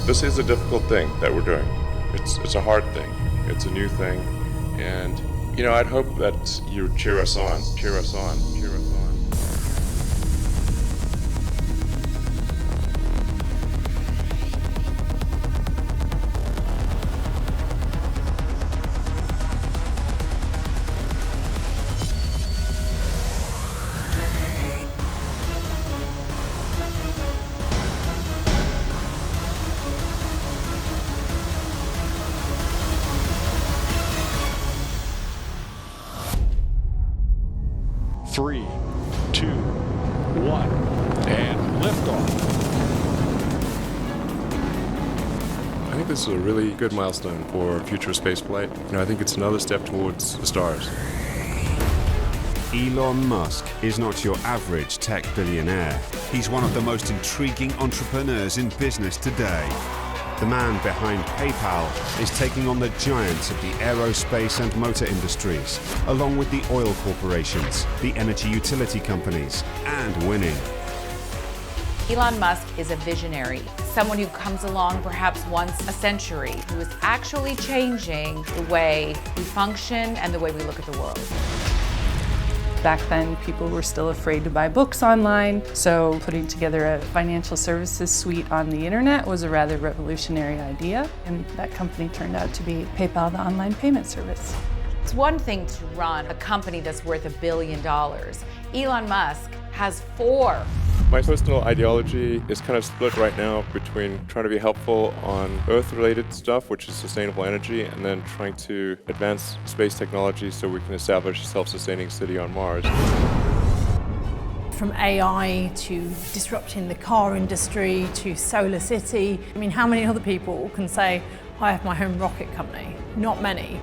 This is a difficult thing that we're doing. It's a hard thing. It's a new thing. And, I'd hope that you cheer us on. 3, 2, 1, and liftoff. I think this is a really good milestone for future spaceflight. I think it's another step towards the stars. Elon Musk is not your average tech billionaire. He's one of the most intriguing entrepreneurs in business today. The man behind PayPal is taking on the giants of the aerospace and motor industries, along with the oil corporations, the energy utility companies, and winning. Elon Musk is a visionary, someone who comes along perhaps once a century, who is actually changing the way we function and the way we look at the world. Back then, people were still afraid to buy books online, so putting together a financial services suite on the internet was a rather revolutionary idea, and that company turned out to be PayPal, the online payment service. It's one thing to run a company that's worth $1 billion. Elon Musk has 4. My personal ideology is kind of split right now between trying to be helpful on Earth-related stuff, which is sustainable energy, and then trying to advance space technology so we can establish a self-sustaining city on Mars. From AI to disrupting the car industry to Solar City. I mean, how many other people can say, I have my own rocket company? Not many.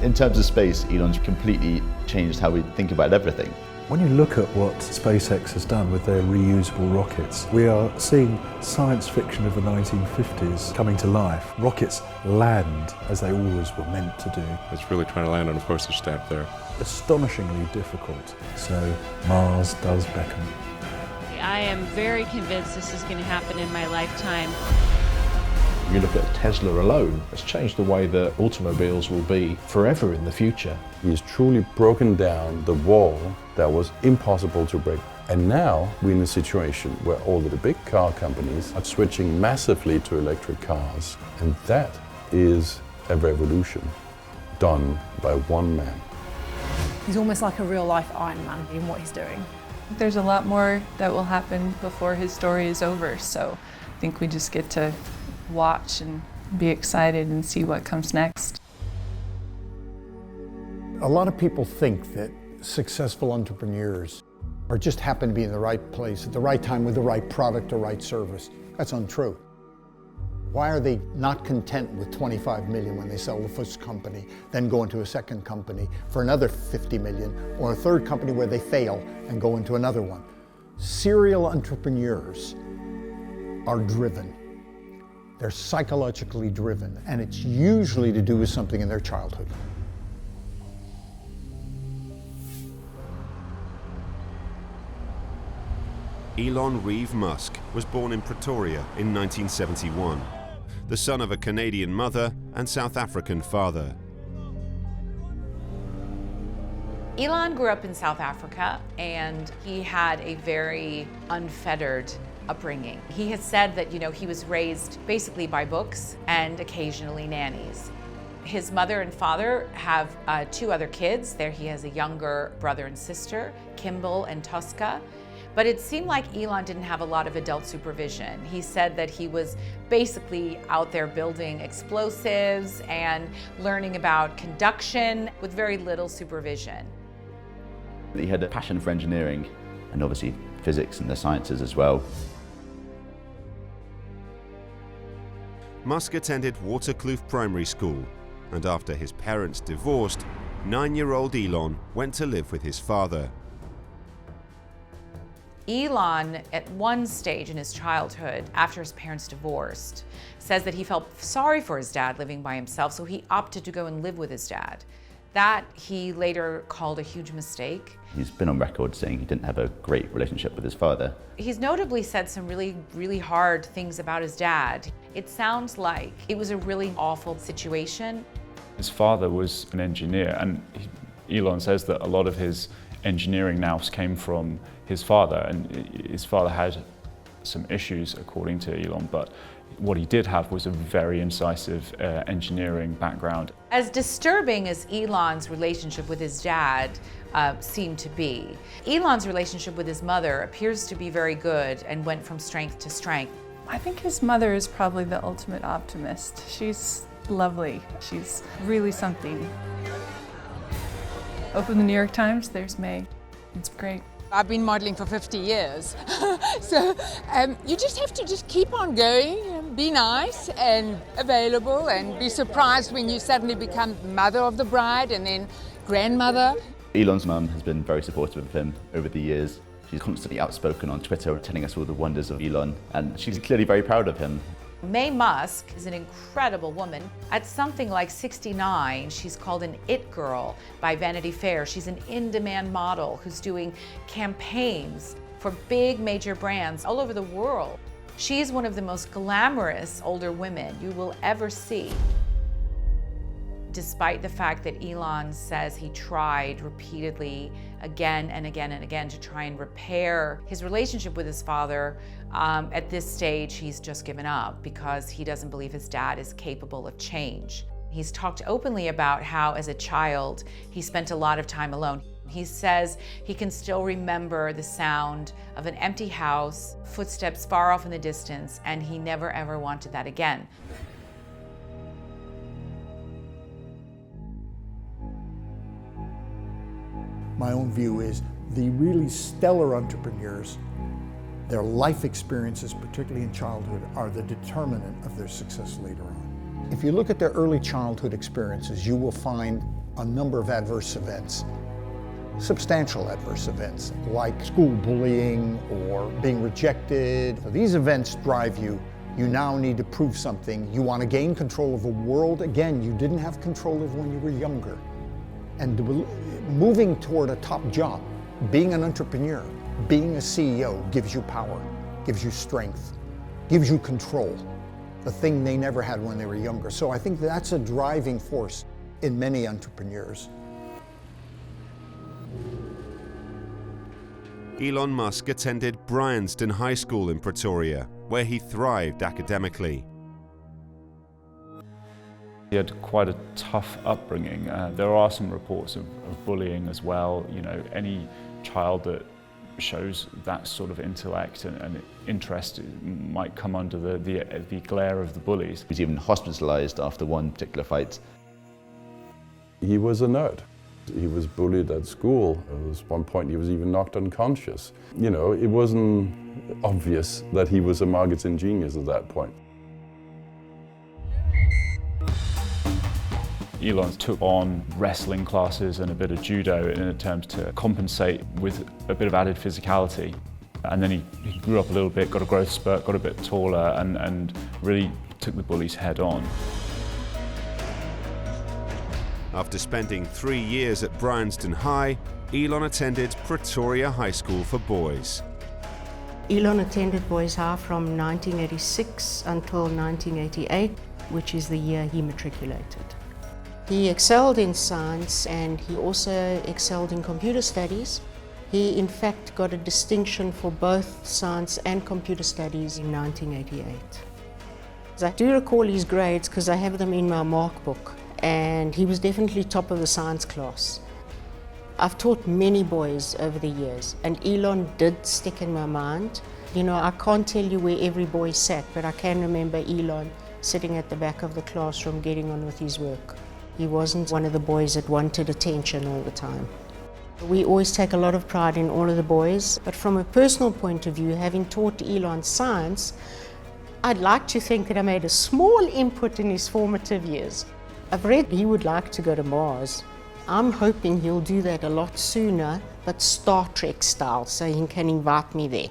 In terms of space, Elon's completely changed how we think about everything. When you look at what SpaceX has done with their reusable rockets, we are seeing science fiction of the 1950s coming to life. Rockets land as they always were meant to do. It's really trying to land on a postage stamp there. Astonishingly difficult, so Mars does beckon. I am very convinced this is going to happen in my lifetime. You look at Tesla alone, it's changed the way that automobiles will be forever in the future. He's truly broken down the wall that was impossible to break. And now we're in a situation where all of the big car companies are switching massively to electric cars. And that is a revolution done by one man. He's almost like a real-life Iron Man in what he's doing. There's a lot more that will happen before his story is over, so I think we just get to watch and be excited and see what comes next. A lot of people think that successful entrepreneurs are just happen to be in the right place at the right time with the right product or right service. That's untrue. Why are they not content with 25 million when they sell the first company, then go into a second company for another 50 million, or a third company where they fail and go into another one? Serial entrepreneurs are driven. They're psychologically driven, and it's usually to do with something in their childhood. Elon Reeve Musk was born in Pretoria in 1971, the son of a Canadian mother and South African father. Elon grew up in South Africa, and he had a very unfettered upbringing. He has said that, he was raised basically by books and occasionally nannies. His mother and father have 2 other kids. There he has a younger brother and sister, Kimball and Tosca. But it seemed like Elon didn't have a lot of adult supervision. He said that he was basically out there building explosives and learning about conduction with very little supervision. He had a passion for engineering and obviously physics and the sciences as well. Musk attended Waterkloof Primary School, and after his parents divorced, 9-year-old Elon went to live with his father. Elon, at one stage in his childhood, after his parents divorced, says that he felt sorry for his dad living by himself, so he opted to go and live with his dad. That he later called a huge mistake. He's been on record saying he didn't have a great relationship with his father. He's notably said some really hard things about his dad. It sounds like it was a really awful situation. His father was an engineer, and Elon says that a lot of his engineering nous came from his father, and his father had some issues according to Elon, but what he did have was a very incisive engineering background. As disturbing as Elon's relationship with his dad seemed to be, Elon's relationship with his mother appears to be very good and went from strength to strength. I think his mother is probably the ultimate optimist. She's lovely. She's really something. Open the New York Times, there's May. It's great. I've been modeling for 50 years. So you just have to just keep on going, be nice and available, and be surprised when you suddenly become mother of the bride and then grandmother. Elon's mum has been very supportive of him over the years. She's constantly outspoken on Twitter, telling us all the wonders of Elon, and she's clearly very proud of him. May Musk is an incredible woman. At something like 69, she's called an it girl by Vanity Fair. She's an in-demand model who's doing campaigns for big major brands all over the world. She's one of the most glamorous older women you will ever see. Despite the fact that Elon says he tried repeatedly again and again and again to try and repair his relationship with his father, at this stage he's just given up because he doesn't believe his dad is capable of change. He's talked openly about how as a child he spent a lot of time alone. He says he can still remember the sound of an empty house, footsteps far off in the distance, and he never ever wanted that again. My own view is the really stellar entrepreneurs, their life experiences, particularly in childhood, are the determinant of their success later on. If you look at their early childhood experiences, you will find a number of adverse events, substantial adverse events, like school bullying or being rejected. So these events drive you. You now need to prove something. You want to gain control of a world, again, you didn't have control of when you were younger. And moving toward a top job, being an entrepreneur, being a CEO gives you power, gives you strength, gives you control, the thing they never had when they were younger. So I think that's a driving force in many entrepreneurs. Elon Musk attended Bryanston High School in Pretoria, where he thrived academically. He had quite a tough upbringing. There are some reports of bullying as well. You know, any child that shows that sort of intellect and interest might come under the glare of the bullies. He was even hospitalized after one particular fight. He was a nerd. He was bullied at school. At one point he was even knocked unconscious. You know, it wasn't obvious that he was a marketing genius at that point. Elon took on wrestling classes and a bit of judo in attempt to compensate with a bit of added physicality. And then he grew up a little bit, got a growth spurt, got a bit taller, and really took the bullies head on. After spending 3 years at Bryanston High, Elon attended Pretoria High School for Boys. Elon attended Boys High from 1986 until 1988, which is the year he matriculated. He excelled in science and he also excelled in computer studies. He in fact got a distinction for both science and computer studies in 1988. I do recall his grades because I have them in my mark book, and he was definitely top of the science class. I've taught many boys over the years, and Elon did stick in my mind. You know, I can't tell you where every boy sat, but I can remember Elon sitting at the back of the classroom getting on with his work. He wasn't one of the boys that wanted attention all the time. We always take a lot of pride in all of the boys, but from a personal point of view, having taught Elon science, I'd like to think that I made a small input in his formative years. I've read he would like to go to Mars. I'm hoping he'll do that a lot sooner, but Star Trek style, so he can invite me there.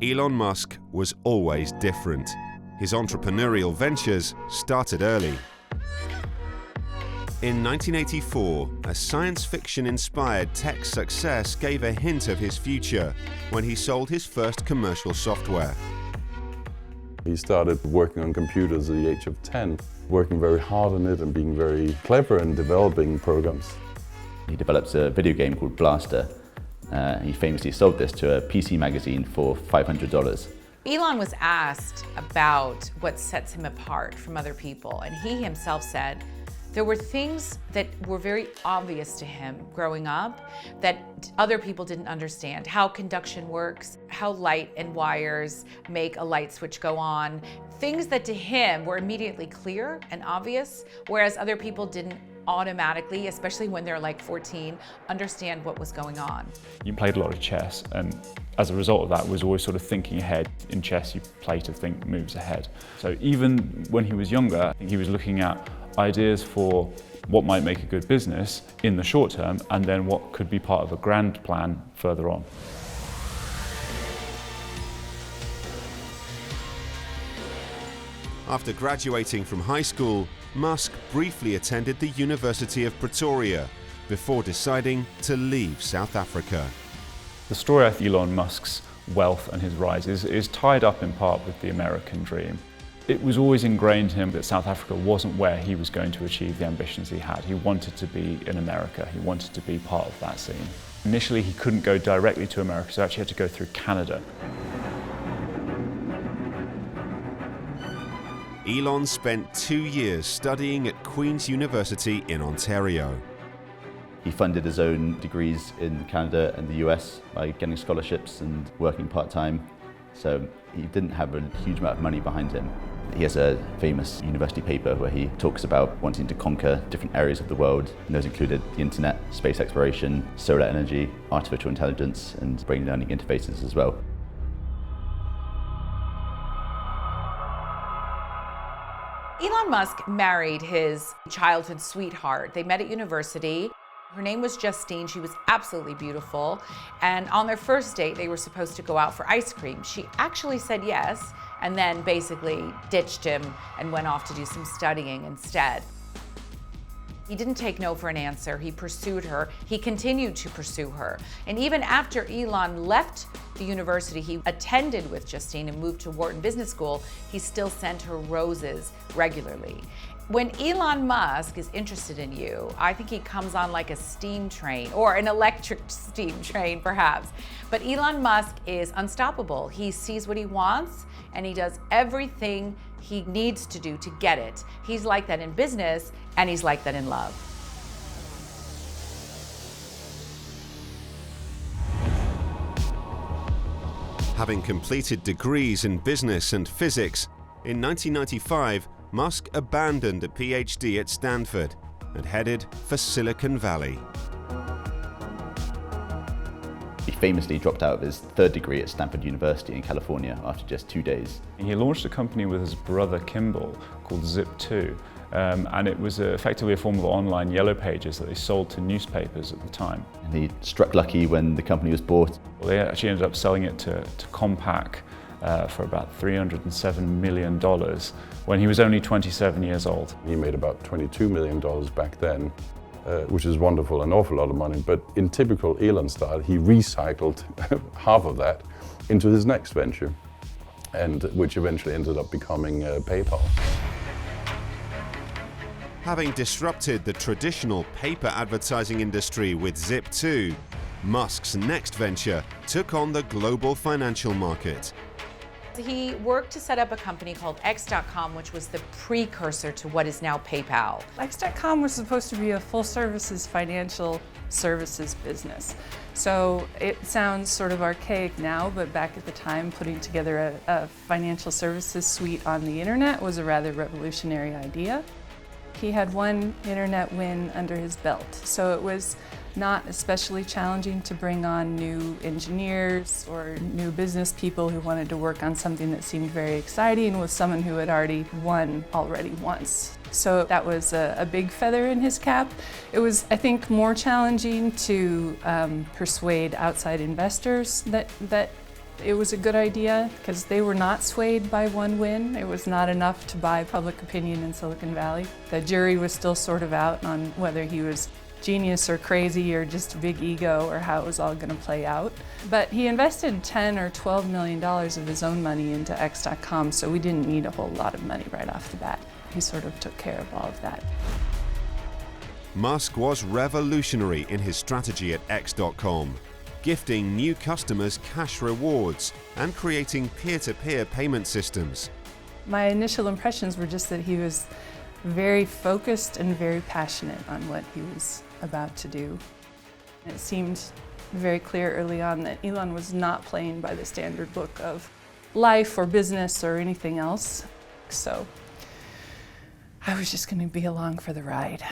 Elon Musk was always different. His entrepreneurial ventures started early. In 1984, a science fiction-inspired tech success gave a hint of his future when he sold his first commercial software. He started working on computers at the age of 10, working very hard on it and being very clever in developing programs. He developed a video game called Blaster. He famously sold this to a PC magazine for $500. Elon was asked about what sets him apart from other people, and he himself said there were things that were very obvious to him growing up that other people didn't understand. How conduction works, how light and wires make a light switch go on. Things that to him were immediately clear and obvious, whereas other people didn't automatically, especially when they're like 14, understand what was going on. You played a lot of chess, and as a result of that was always sort of thinking ahead. In chess, you play to think moves ahead. So even when he was younger, I think he was looking at ideas for what might make a good business in the short term, and then what could be part of a grand plan further on. After graduating from high school, Musk briefly attended the University of Pretoria before deciding to leave South Africa. The story of Elon Musk's wealth and his rise is tied up in part with the American dream. It was always ingrained in him that South Africa wasn't where he was going to achieve the ambitions he had. He wanted to be in America. He wanted to be part of that scene. Initially, he couldn't go directly to America, so actually had to go through Canada. Elon spent 2 years studying at Queen's University in Ontario. He funded his own degrees in Canada and the US by getting scholarships and working part-time. So he didn't have a huge amount of money behind him. He has a famous university paper where he talks about wanting to conquer different areas of the world, and those included the internet, space exploration, solar energy, artificial intelligence, and brain learning interfaces as well. Elon Musk married his childhood sweetheart. They met at university. Her name was Justine. She was absolutely beautiful. And on their first date, they were supposed to go out for ice cream. She actually said yes, and then basically ditched him and went off to do some studying instead. He didn't take no for an answer. He pursued her. He continued to pursue her. And even after Elon left the university, he attended with Justine and moved to Wharton Business School. He still sent her roses regularly. When Elon Musk is interested in you, I think he comes on like a steam train, or an electric steam train perhaps. But Elon Musk is unstoppable. He sees what he wants and he does everything he needs to do to get it. He's like that in business and he's like that in love. Having completed degrees in business and physics, in 1995, Musk abandoned a PhD at Stanford and headed for Silicon Valley. He famously dropped out of his third degree at Stanford University in California after just 2 days. He launched a company with his brother Kimball called Zip2, and it was effectively a form of online yellow pages that they sold to newspapers at the time. And he struck lucky when the company was bought. Well, they actually ended up selling it to Compaq for about $307 million when he was only 27 years old. He made about $22 million back then, which is wonderful, an awful lot of money. But in typical Elon style, he recycled half of that into his next venture, and which eventually ended up becoming PayPal. Having disrupted the traditional paper advertising industry with Zip2, Musk's next venture took on the global financial market. He worked to set up a company called X.com, which was the precursor to what is now PayPal. X.com was supposed to be a full services financial services business. So it sounds sort of archaic now, but back at the time, putting together a financial services suite on the internet was a rather revolutionary idea. He had one internet win under his belt, so it was not especially challenging to bring on new engineers or new business people who wanted to work on something that seemed very exciting with someone who had already won once. So that was a big feather in his cap. It was, I think, more challenging to persuade outside investors that It was a good idea because they were not swayed by one win. It was not enough to buy public opinion in Silicon Valley. The jury was still sort of out on whether he was genius or crazy or just big ego or how it was all going to play out. But he invested $10 or $12 million of his own money into X.com, so we didn't need a whole lot of money right off the bat. He sort of took care of all of that. Musk was revolutionary in his strategy at X.com, gifting new customers cash rewards and creating peer-to-peer payment systems. My initial impressions were just that he was very focused and very passionate on what he was about to do. It seemed very clear early on that Elon was not playing by the standard book of life or business or anything else. So I was just going to be along for the ride.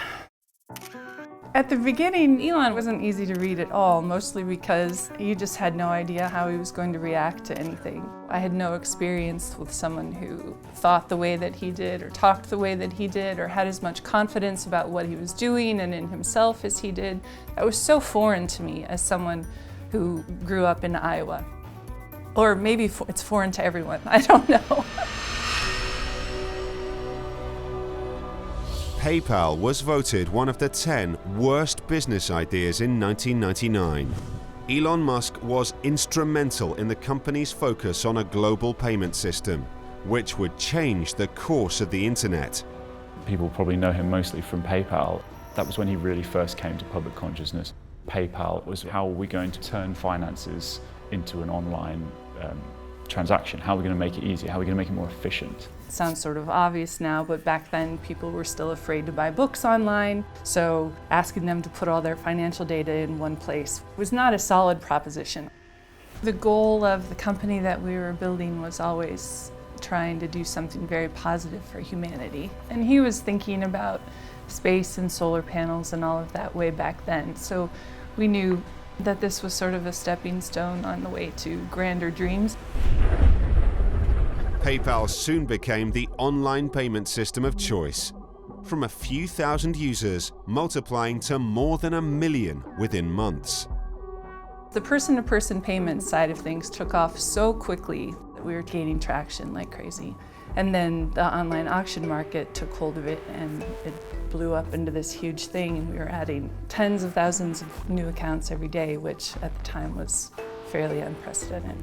At the beginning, Elon wasn't easy to read at all, mostly because you just had no idea how he was going to react to anything. I had no experience with someone who thought the way that he did, or talked the way that he did, or had as much confidence about what he was doing and in himself as he did. That was so foreign to me as someone who grew up in Iowa. Or maybe it's foreign to everyone, I don't know. PayPal was voted one of the 10 worst business ideas in 1999. Elon Musk was instrumental in the company's focus on a global payment system, which would change the course of the internet. People probably know him mostly from PayPal. That was when he really first came to public consciousness. PayPal was how are we going to turn finances into an online transaction? How are we going to make it easier? How are we going to make it more efficient? It sounds sort of obvious now, but back then people were still afraid to buy books online, so asking them to put all their financial data in one place was not a solid proposition. The goal of the company that we were building was always trying to do something very positive for humanity. And he was thinking about space and solar panels and all of that way back then, so we knew that this was sort of a stepping stone on the way to grander dreams. PayPal soon became the online payment system of choice, from a few thousand users multiplying to more than 1 million within months. The person-to-person payment side of things took off so quickly that we were gaining traction like crazy. And then the online auction market took hold of it and it blew up into this huge thing, and we were adding tens of thousands of new accounts every day, which at the time was fairly unprecedented.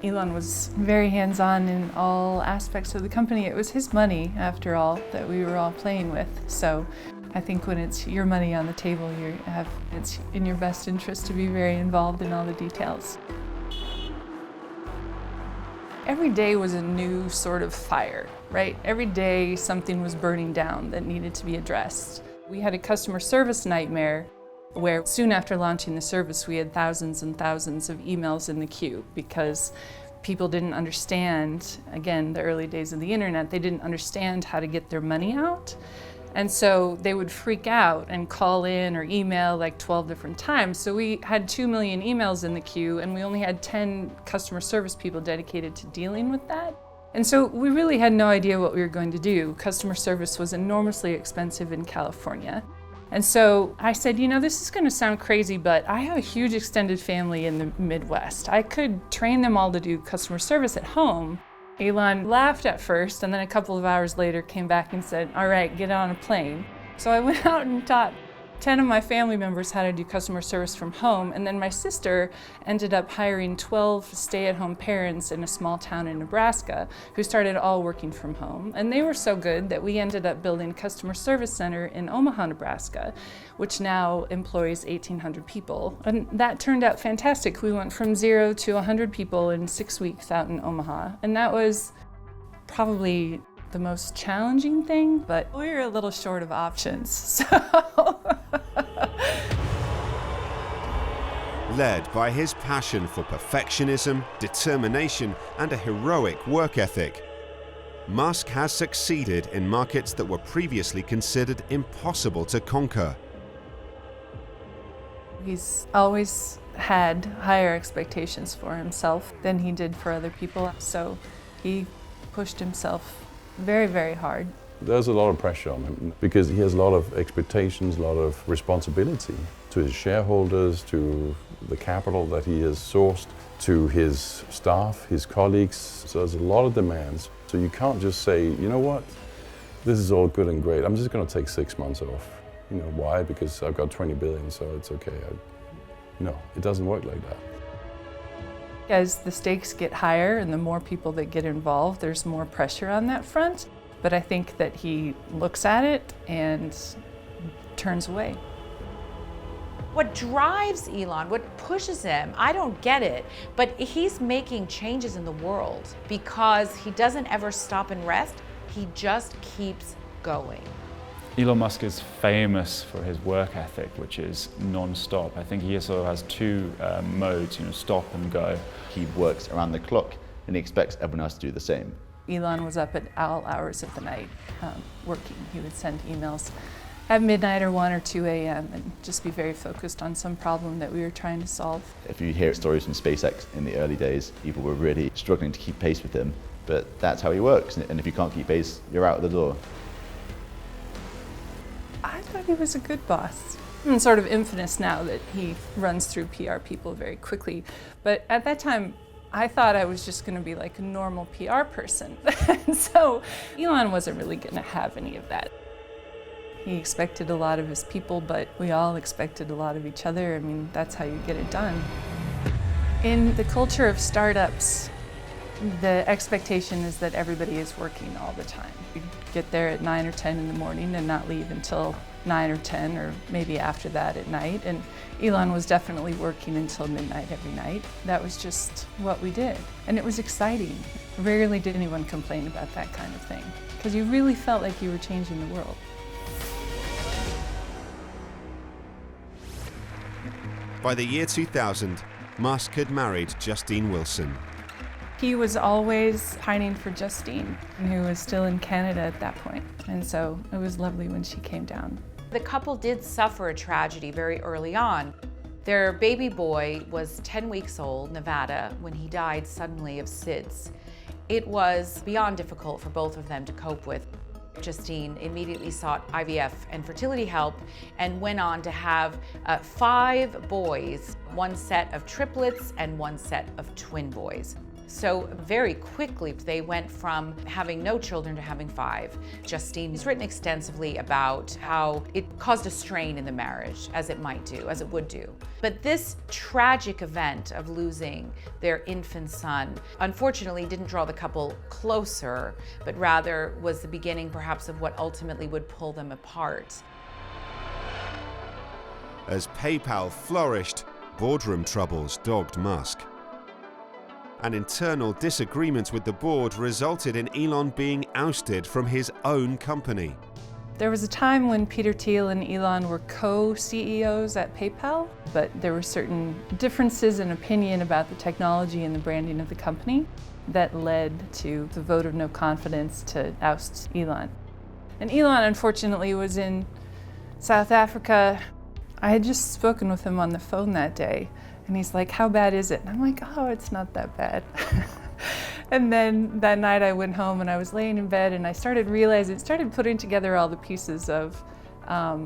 Elon was very hands-on in all aspects of the company. It was his money, after all, that we were all playing with. So I think when it's your money on the table, it's in your best interest to be very involved in all the details. Every day was a new sort of fire, right? Every day something was burning down that needed to be addressed. We had a customer service nightmare where soon after launching the service, we had thousands and thousands of emails in the queue because people didn't understand, again, the early days of the internet, they didn't understand how to get their money out. And so they would freak out and call in or email like 12 different times. So we had 2 million emails in the queue and we only had 10 customer service people dedicated to dealing with that. And so we really had no idea what we were going to do. Customer service was enormously expensive in California. And so I said, you know, this is going to sound crazy, but I have a huge extended family in the Midwest. I could train them all to do customer service at home. Elon laughed at first, and then a couple of hours later came back and said, all right, get on a plane. So I went out and taught 10 of my family members how to do customer service from home, and then my sister ended up hiring 12 stay-at-home parents in a small town in Nebraska who started all working from home. And they were so good that we ended up building a customer service center in Omaha, Nebraska, which now employs 1,800 people. And that turned out fantastic. We went from 0 to 100 people in 6 weeks out in Omaha. And that was probably the most challenging thing, but we were a little short of options, so. Led by his passion for perfectionism, determination, and a heroic work ethic, Musk has succeeded in markets that were previously considered impossible to conquer. He's always had higher expectations for himself than he did for other people, so he pushed himself very, very hard. There's a lot of pressure on him because he has a lot of expectations, a lot of responsibility. to his shareholders, to the capital that he has sourced, to his staff, his colleagues. So there's a lot of demands. So you can't just say, you know what, this is all good and great. I'm just going to take 6 months off. You know, why? Because I've got 20 billion, so it's okay. No, it doesn't work like that. As the stakes get higher and the more people that get involved, there's more pressure on that front. But I think that he looks at it and turns away. What drives Elon, what pushes him, I don't get it, but he's making changes in the world because he doesn't ever stop and rest. He just keeps going. Elon Musk is famous for his work ethic, which is non-stop. I think he also has two modes, stop and go. He works around the clock and he expects everyone else to do the same. Elon was up at all hours of the night working. He would send emails at midnight or 1 or 2 a.m. and just be very focused on some problem that we were trying to solve. If you hear stories from SpaceX in the early days, people were really struggling to keep pace with him, but that's how he works, and if you can't keep pace, you're out the door. I thought he was a good boss. And sort of infamous now that he runs through PR people very quickly, but at that time, I thought I was just going to be like a normal PR person. So Elon wasn't really going to have any of that. He expected a lot of his people, but we all expected a lot of each other. I mean, that's how you get it done. In the culture of startups, the expectation is that everybody is working all the time. You get there at 9 or 10 in the morning and not leave until 9 or 10 or maybe after that at night. And Elon was definitely working until midnight every night. That was just what we did. And it was exciting. Rarely did anyone complain about that kind of thing because you really felt like you were changing the world. By the year 2000, Musk had married Justine Wilson. He was always pining for Justine, who was still in Canada at that point. And so it was lovely when she came down. The couple did suffer a tragedy very early on. Their baby boy was 10 weeks old, Nevada, when he died suddenly of SIDS. It was beyond difficult for both of them to cope with. Justine immediately sought IVF and fertility help and went on to have 5 boys, 1 set of triplets and 1 set of twin boys. So very quickly, they went from having no children to having 5. Justine has written extensively about how it caused a strain in the marriage, as it might do, as it would do. But this tragic event of losing their infant son, unfortunately didn't draw the couple closer, but rather was the beginning perhaps of what ultimately would pull them apart. As PayPal flourished, boardroom troubles dogged Musk. An internal disagreement with the board resulted in Elon being ousted from his own company. There was a time when Peter Thiel and Elon were co-CEOs at PayPal, but there were certain differences in opinion about the technology and the branding of the company that led to the vote of no confidence to oust Elon. And Elon, unfortunately, was in South Africa. I had just spoken with him on the phone that day. And he's like, how bad is it? And I'm like, oh, it's not that bad. And then that night I went home and I was laying in bed and I started putting together all the pieces of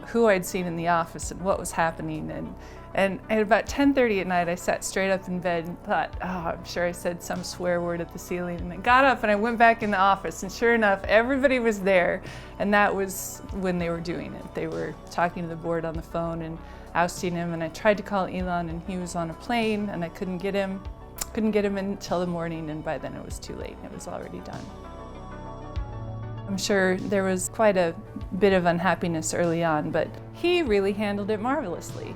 who I'd seen in the office and what was happening. And at about 10:30 at night, I sat straight up in bed and thought, oh, I'm sure I said some swear word at the ceiling. And I got up and I went back in the office and sure enough, everybody was there. And that was when they were doing it. They were talking to the board on the phone and ousting him, and I tried to call Elon and he was on a plane and I couldn't get him until the morning, and by then it was too late. It was already done. I'm sure there was quite a bit of unhappiness early on, but he really handled it marvelously.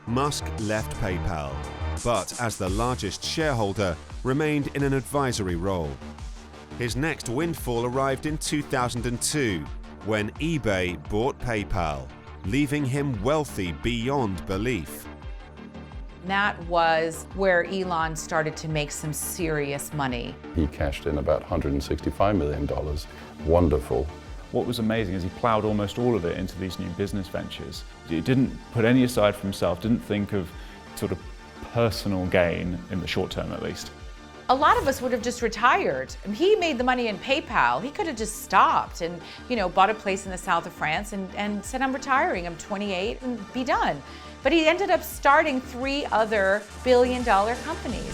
Musk left PayPal, but as the largest shareholder, remained in an advisory role. His next windfall arrived in 2002, when eBay bought PayPal, leaving him wealthy beyond belief. That was where Elon started to make some serious money. He cashed in about $165 million. Wonderful. What was amazing is he plowed almost all of it into these new business ventures. He didn't put any aside for himself, didn't think of sort of personal gain in the short term at least. a lot of us would have just retired. He made the money in PayPal. He could have just stopped and, bought a place in the south of France and said, I'm retiring, I'm 28, and be done. But he ended up starting 3 other billion-dollar companies.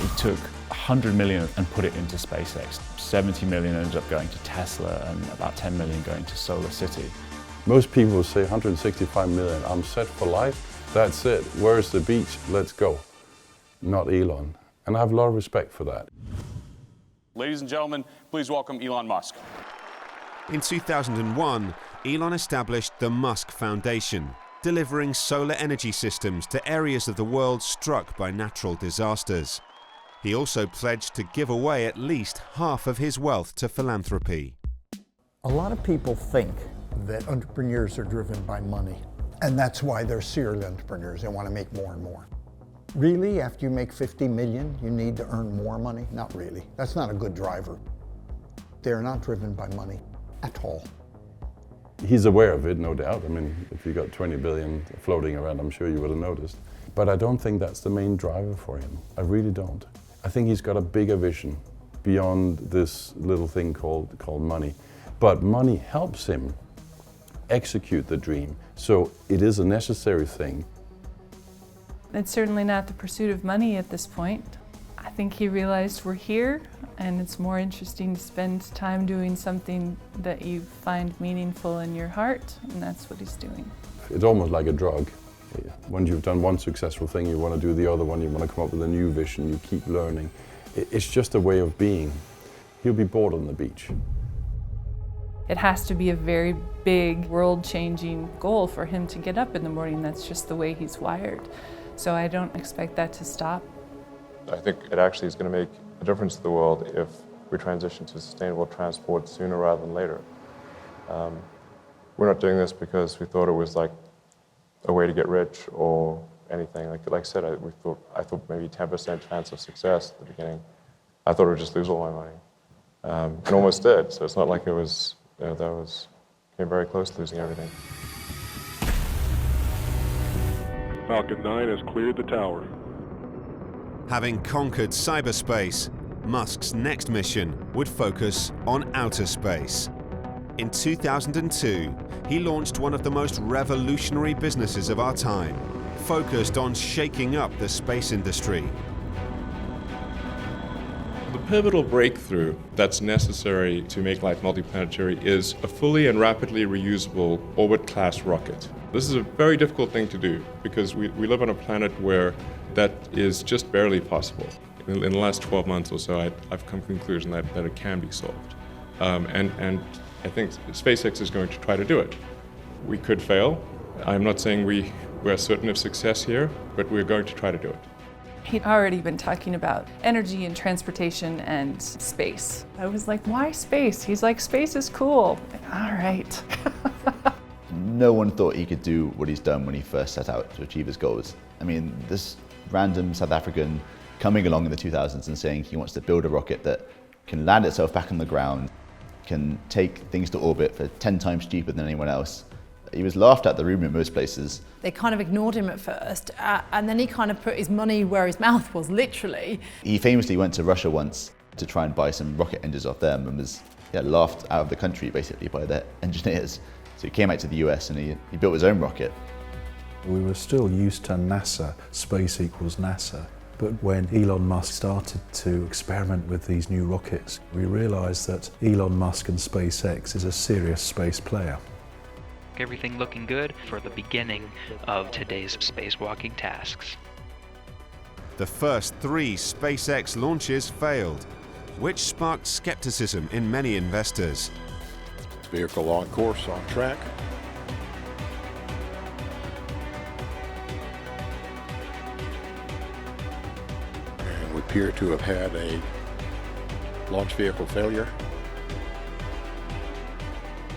He took 100 million and put it into SpaceX. 70 million ended up going to Tesla and about 10 million going to Solar City. Most people will say 165 million, I'm set for life, that's it, where's the beach, let's go. Not Elon. And I have a lot of respect for that. Ladies and gentlemen, please welcome Elon Musk. In 2001, Elon established the Musk Foundation, delivering solar energy systems to areas of the world struck by natural disasters. He also pledged to give away at least half of his wealth to philanthropy. A lot of people think that entrepreneurs are driven by money, and that's why they're serial entrepreneurs. They want to make more and more. Really, after you make 50 million, you need to earn more money? Not really. That's not a good driver. They're not driven by money at all. He's aware of it, no doubt. I mean, if you got 20 billion floating around, I'm sure you would have noticed. But I don't think that's the main driver for him. I really don't. I think he's got a bigger vision beyond this little thing called money. But money helps him execute the dream. So it is a necessary thing. It's certainly not the pursuit of money at this point. I think he realized we're here, and it's more interesting to spend time doing something that you find meaningful in your heart, and that's what he's doing. It's almost like a drug. Once you've done one successful thing, you want to do the other one, you want to come up with a new vision, you keep learning. It's just a way of being. He'll be bored on the beach. It has to be a very big, world-changing goal for him to get up in the morning. That's just the way he's wired. So I don't expect that to stop. I think it actually is going to make a difference to the world if we transition to sustainable transport sooner rather than later. We're not doing this because we thought it was like a way to get rich or anything. Like I said, I thought maybe 10% chance of success at the beginning. I thought I would just lose all my money, and almost did. So it's not like it was came very close to losing everything. Falcon 9 has cleared the tower. Having conquered cyberspace, Musk's next mission would focus on outer space. In 2002, he launched one of the most revolutionary businesses of our time, focused on shaking up the space industry. The pivotal breakthrough that's necessary to make life multiplanetary is a fully and rapidly reusable orbit-class rocket. This is a very difficult thing to do because we live on a planet where that is just barely possible. In the last 12 months or so, I've come to the conclusion that it can be solved. And I think SpaceX is going to try to do it. We could fail. I'm not saying we're certain of success here, but we're going to try to do it. He'd already been talking about energy and transportation and space. I was like, why space? He's like, space is cool. All right. No one thought he could do what he's done when he first set out to achieve his goals. I mean, this random South African coming along in the 2000s and saying he wants to build a rocket that can land itself back on the ground, can take things to orbit for 10 times cheaper than anyone else. He was laughed at the room in most places. They kind of ignored him at first, and then he kind of put his money where his mouth was, literally. He famously went to Russia once to try and buy some rocket engines off them and was laughed out of the country basically by their engineers. So he came out to the US and he built his own rocket. We were still used to NASA, space equals NASA. But when Elon Musk started to experiment with these new rockets, we realised that Elon Musk and SpaceX is a serious space player. Everything looking good for the beginning of today's spacewalking tasks. The first 3 SpaceX launches failed, which sparked skepticism in many investors. Vehicle on course, on track. And we appear to have had a launch vehicle failure.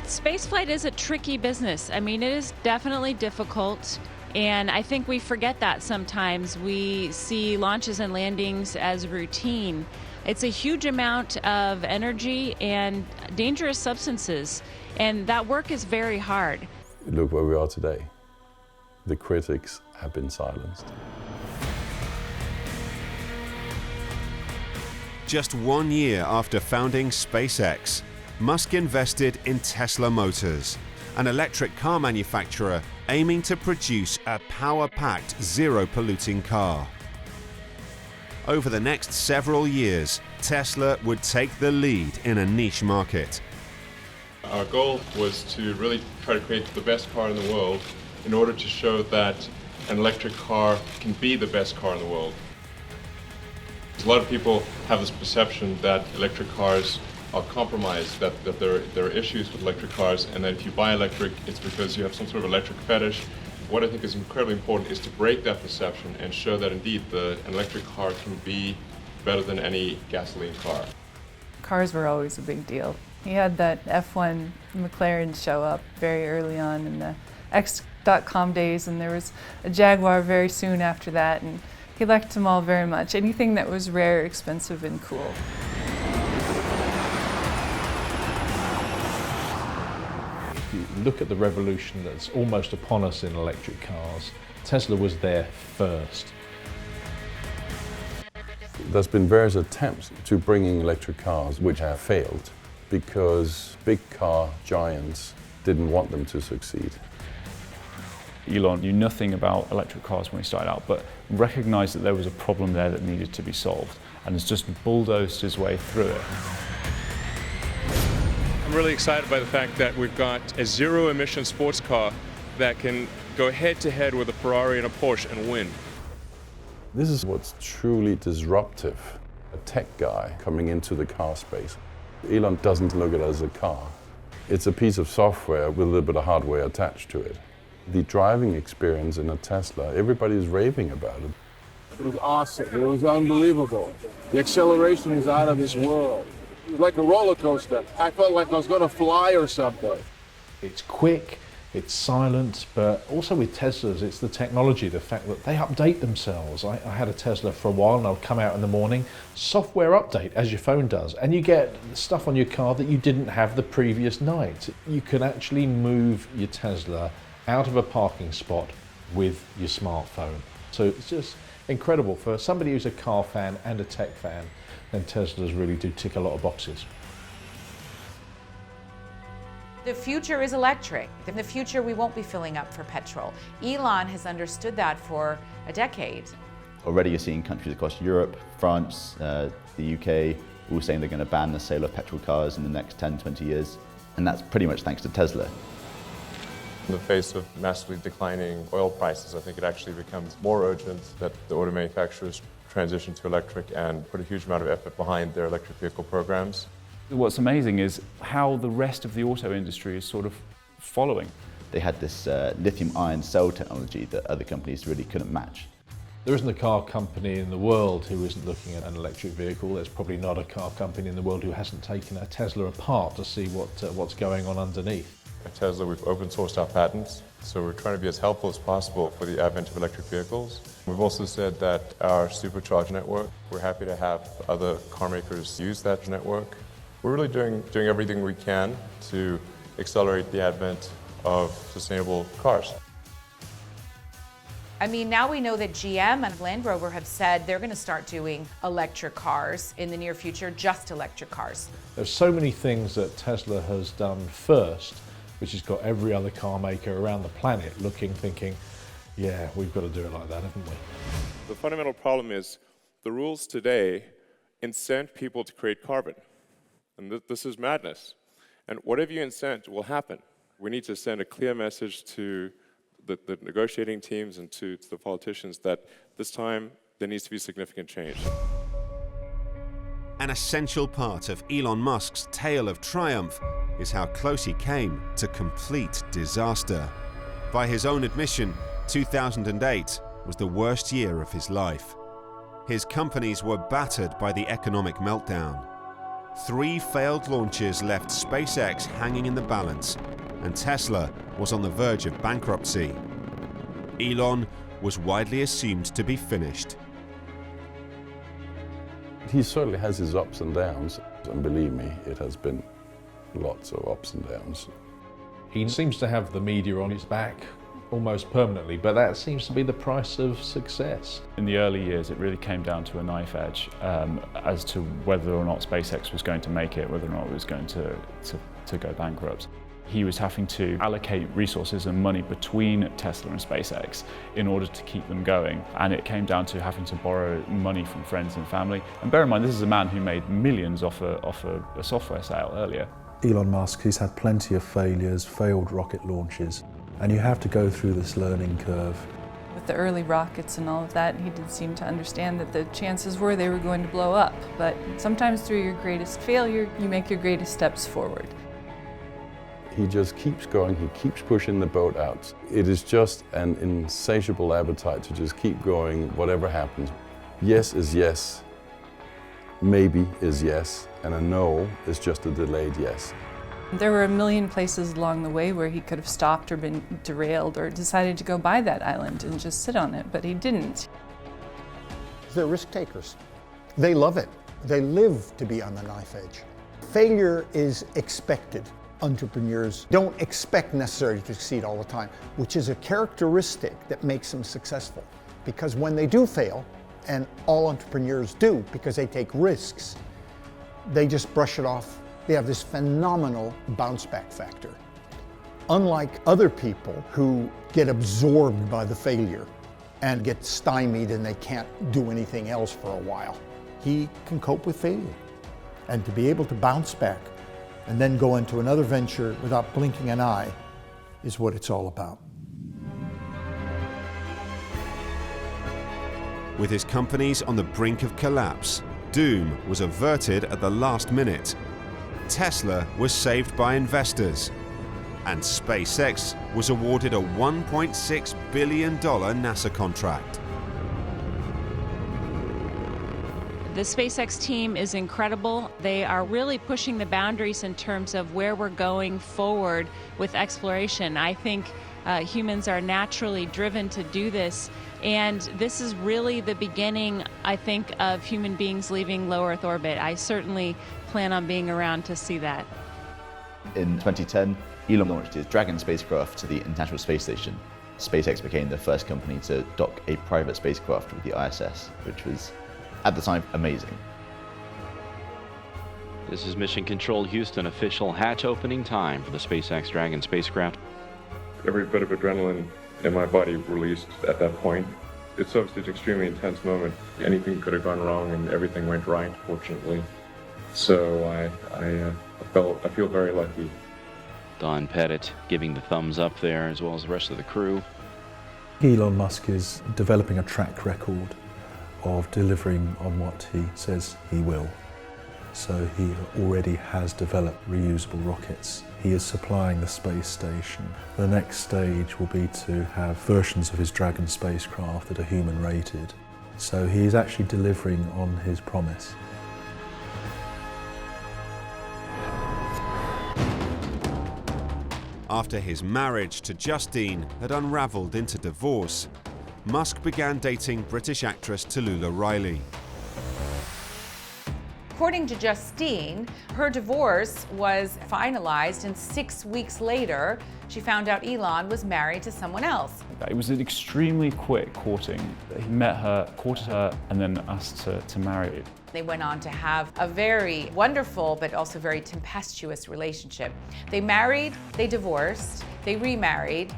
Spaceflight is a tricky business. I mean, it is definitely difficult, and I think we forget that sometimes. We see launches and landings as routine. It's a huge amount of energy and dangerous substances, and that work is very hard. Look where we are today. The critics have been silenced. Just 1 year after founding SpaceX, Musk invested in Tesla Motors, an electric car manufacturer aiming to produce a power-packed, zero-polluting car. Over the next several years, Tesla would take the lead in a niche market. Our goal was to really try to create the best car in the world in order to show that an electric car can be the best car in the world. A lot of people have this perception that electric cars are compromised, that there are issues with electric cars, and that if you buy electric, it's because you have some sort of electric fetish. What I think is incredibly important is to break that perception and show that indeed an electric car can be better than any gasoline car. Cars were always a big deal. He had that F1 McLaren show up very early on in the X.com days, and there was a Jaguar very soon after that, and he liked them all very much. Anything that was rare, expensive, and cool. If you look at the revolution that's almost upon us in electric cars, Tesla was there first. There's been various attempts to bringing electric cars which have failed because big car giants didn't want them to succeed. Elon knew nothing about electric cars when he started out, but recognized that there was a problem there that needed to be solved, and has just bulldozed his way through it. I'm really excited by the fact that we've got a zero-emission sports car that can go head-to-head with a Ferrari and a Porsche and win. This is what's truly disruptive. A tech guy coming into the car space. Elon doesn't look at it as a car. It's a piece of software with a little bit of hardware attached to it. The driving experience in a Tesla, everybody's raving about it. It was awesome. It was unbelievable. The acceleration is out of this world. It was like a roller coaster. I felt like I was going to fly or something. It's quick, it's silent, but also with Teslas, it's the technology, the fact that they update themselves. I had a Tesla for a while and I'll come out in the morning, software update as your phone does, and you get stuff on your car that you didn't have the previous night. You can actually move your Tesla out of a parking spot with your smartphone. So it's just incredible. For somebody who's a car fan and a tech fan, then Teslas really do tick a lot of boxes. The future is electric. In the future, we won't be filling up for petrol. Elon has understood that for a decade. Already you're seeing countries across Europe, France, the UK, all saying they're going to ban the sale of petrol cars in the next 10, 20 years. And that's pretty much thanks to Tesla. In the face of massively declining oil prices, I think it actually becomes more urgent that the auto manufacturers transition to electric and put a huge amount of effort behind their electric vehicle programs. What's amazing is how the rest of the auto industry is sort of following. They had this lithium-ion cell technology that other companies really couldn't match. There isn't a car company in the world who isn't looking at an electric vehicle. There's probably not a car company in the world who hasn't taken a Tesla apart to see what's going on underneath. At Tesla, we've open sourced our patents, so we're trying to be as helpful as possible for the advent of electric vehicles. We've also said that our supercharge network, we're happy to have other car makers use that network. We're really doing everything we can to accelerate the advent of sustainable cars. I mean, now we know that GM and Land Rover have said they're going to start doing electric cars in the near future, just electric cars. There's so many things that Tesla has done first, which has got every other car maker around the planet looking, thinking, yeah, we've got to do it like that, haven't we? The fundamental problem is the rules today incent people to create carbon. And this is madness. And whatever you incent will happen. We need to send a clear message to the negotiating teams and to the politicians that this time there needs to be significant change. An essential part of Elon Musk's tale of triumph is how close he came to complete disaster. By his own admission, 2008 was the worst year of his life. His companies were battered by the economic meltdown. 3 failed launches left SpaceX hanging in the balance, and Tesla was on the verge of bankruptcy. Elon was widely assumed to be finished. He certainly has his ups and downs, and believe me, it has been lots of ups and downs. He seems to have the media on his back almost permanently, but that seems to be the price of success. In the early years, it really came down to a knife edge as to whether or not SpaceX was going to make it, whether or not it was going to go bankrupt. He was having to allocate resources and money between Tesla and SpaceX in order to keep them going. And it came down to having to borrow money from friends and family. And bear in mind, this is a man who made millions off a software sale earlier. Elon Musk, he's had plenty of failures, failed rocket launches, and you have to go through this learning curve. With the early rockets and all of that, he did seem to understand that the chances were they were going to blow up. But sometimes through your greatest failure, you make your greatest steps forward. He just keeps going, he keeps pushing the boat out. It is just an insatiable appetite to just keep going, whatever happens. Yes is yes, maybe is yes, and a no is just a delayed yes. There were a million places along the way where he could have stopped or been derailed or decided to go buy that island and just sit on it, but he didn't. They're risk takers. They love it. They live to be on the knife edge. Failure is expected. Entrepreneurs don't expect necessarily to succeed all the time, which is a characteristic that makes them successful. Because when they do fail, and all entrepreneurs do because they take risks, they just brush it off. They have this phenomenal bounce back factor. Unlike other people who get absorbed by the failure and get stymied and they can't do anything else for a while, he can cope with failure. And to be able to bounce back and then go into another venture without blinking an eye is what it's all about. With his companies on the brink of collapse, doom was averted at the last minute. Tesla was saved by investors, and SpaceX was awarded a $1.6 billion NASA contract. The SpaceX team is incredible. They are really pushing the boundaries in terms of where we're going forward with exploration. I think humans are naturally driven to do this, and this is really the beginning, I think, of human beings leaving low Earth orbit. I certainly plan on being around to see that. In 2010, Elon launched his Dragon spacecraft to the International Space Station. SpaceX became the first company to dock a private spacecraft with the ISS, which was, at the time, amazing. This is Mission Control Houston, official hatch opening time for the SpaceX Dragon spacecraft. Every bit of adrenaline in my body released at that point. It's obviously an extremely intense moment. Anything could have gone wrong and everything went right, fortunately. So I feel very lucky. Don Pettit giving the thumbs up there, as well as the rest of the crew. Elon Musk is developing a track record of delivering on what he says he will. So he already has developed reusable rockets. He is supplying the space station. The next stage will be to have versions of his Dragon spacecraft that are human rated. So he is actually delivering on his promise. After his marriage to Justine had unraveled into divorce, Musk began dating British actress Tallulah Riley. According to Justine, her divorce was finalized, and 6 weeks later, she found out Elon was married to someone else. It was an extremely quick courting. He met her, courted her, and then asked to marry. They went on to have a very wonderful but also very tempestuous relationship. They married, they divorced, they remarried,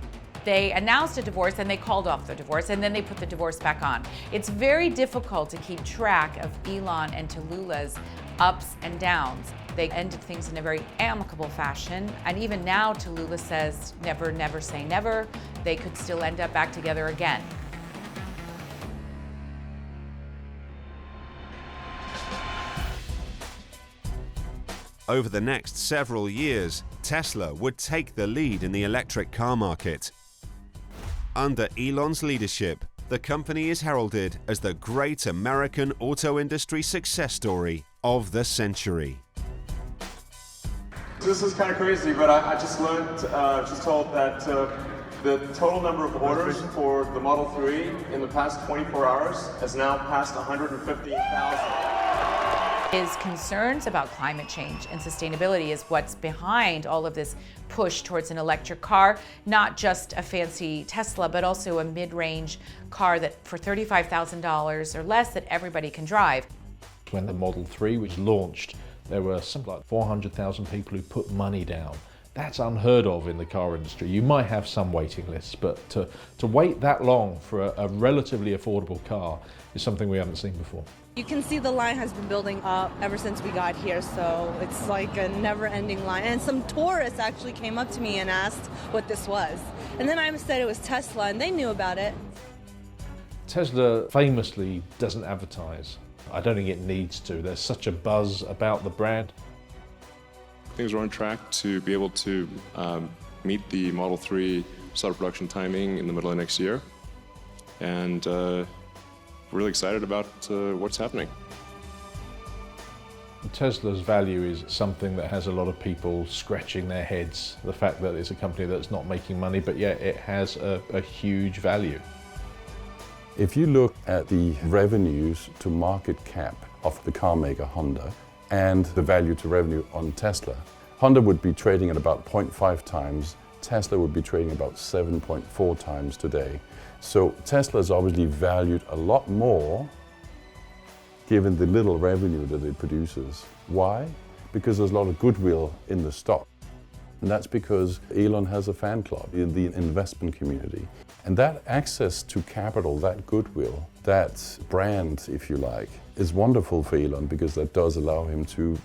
they announced a divorce and they called off the divorce, and then they put the divorce back on. It's very difficult to keep track of Elon and Tallulah's ups and downs. They ended things in a very amicable fashion, and even now Tallulah says never, never say never. They could still end up back together again. Over the next several years, Tesla would take the lead in the electric car market. Under Elon's leadership, the company is heralded as the great American auto industry success story of the century. This is kind of crazy, but I just learned, just told that the total number of orders for the Model 3 in the past 24 hours has now passed 150,000. His concerns about climate change and sustainability is what's behind all of this push towards an electric car, not just a fancy Tesla, but also a mid-range car that for $35,000 or less that everybody can drive. When the Model 3 was launched, there were something like 400,000 people who put money down. That's unheard of in the car industry. You might have some waiting lists, but to wait that long for a relatively affordable car is something we haven't seen before. You can see the line has been building up ever since we got here, so it's like a never-ending line. And some tourists actually came up to me and asked what this was. And then I said it was Tesla, and they knew about it. Tesla famously doesn't advertise. I don't think it needs to. There's such a buzz about the brand. Things are on track to be able to meet the Model 3 start of production timing in the middle of next year. And really excited about what's happening. Tesla's value is something that has a lot of people scratching their heads. The fact that it's a company that's not making money, but yet it has a huge value. If you look at the revenues to market cap of the car maker Honda and the value to revenue on Tesla, Honda would be trading at about 0.5 times, Tesla would be trading about 7.4 times today. So Tesla is obviously valued a lot more given the little revenue that it produces. Why? Because there's a lot of goodwill in the stock. And that's because Elon has a fan club in the investment community. And that access to capital, that goodwill, that brand, if you like, is wonderful for Elon because that does allow him to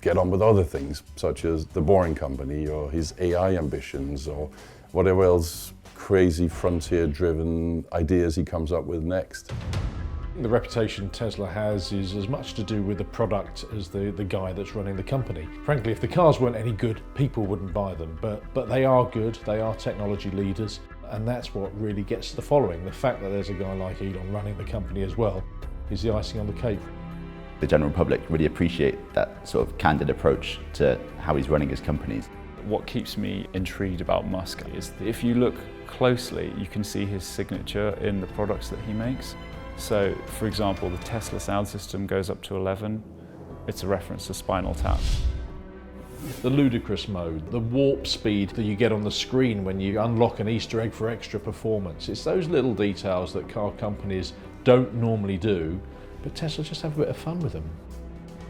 get on with other things, such as the Boring Company or his AI ambitions or whatever else crazy frontier-driven ideas he comes up with next. The reputation Tesla has is as much to do with the product as the guy that's running the company. Frankly, if the cars weren't any good, people wouldn't buy them, but they are good, they are technology leaders, and that's what really gets the following. The fact that there's a guy like Elon running the company as well is the icing on the cake. The general public really appreciate that sort of candid approach to how he's running his companies. What keeps me intrigued about Musk is that if you look closely, you can see his signature in the products that he makes. So, for example, the Tesla sound system goes up to 11. It's a reference to Spinal Tap. The ludicrous mode, the warp speed that you get on the screen when you unlock an Easter egg for extra performance. It's those little details that car companies don't normally do, but Tesla just have a bit of fun with them.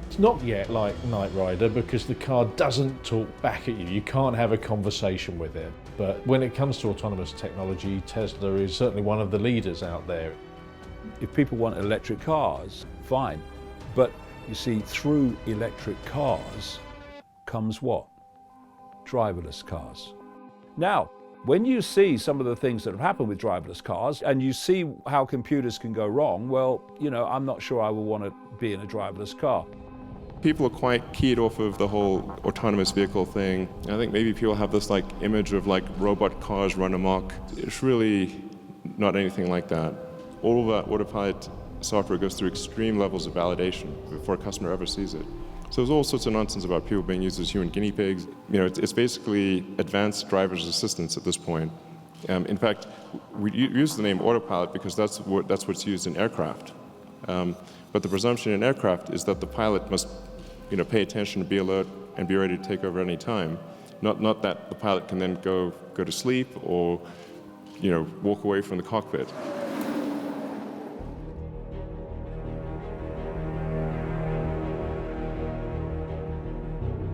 It's not yet like Knight Rider because the car doesn't talk back at you. You can't have a conversation with it. But when it comes to autonomous technology, Tesla is certainly one of the leaders out there. If people want electric cars, fine. But you see, through electric cars comes what? Driverless cars. Now, when you see some of the things that have happened with driverless cars and you see how computers can go wrong, well, you know, I'm not sure I will want to be in a driverless car. People are quite keyed off of the whole autonomous vehicle thing. I think maybe people have this like image of like robot cars run amok. It's really not anything like that. All of that autopilot software goes through extreme levels of validation before a customer ever sees it. So there's all sorts of nonsense about people being used as human guinea pigs. You know, it's basically advanced driver's assistance at this point. In fact, we use the name autopilot because that's what's used in aircraft. But the presumption in aircraft is that the pilot must, you know, pay attention, be alert, and be ready to take over any time. Not that the pilot can then go to sleep or, you know, walk away from the cockpit.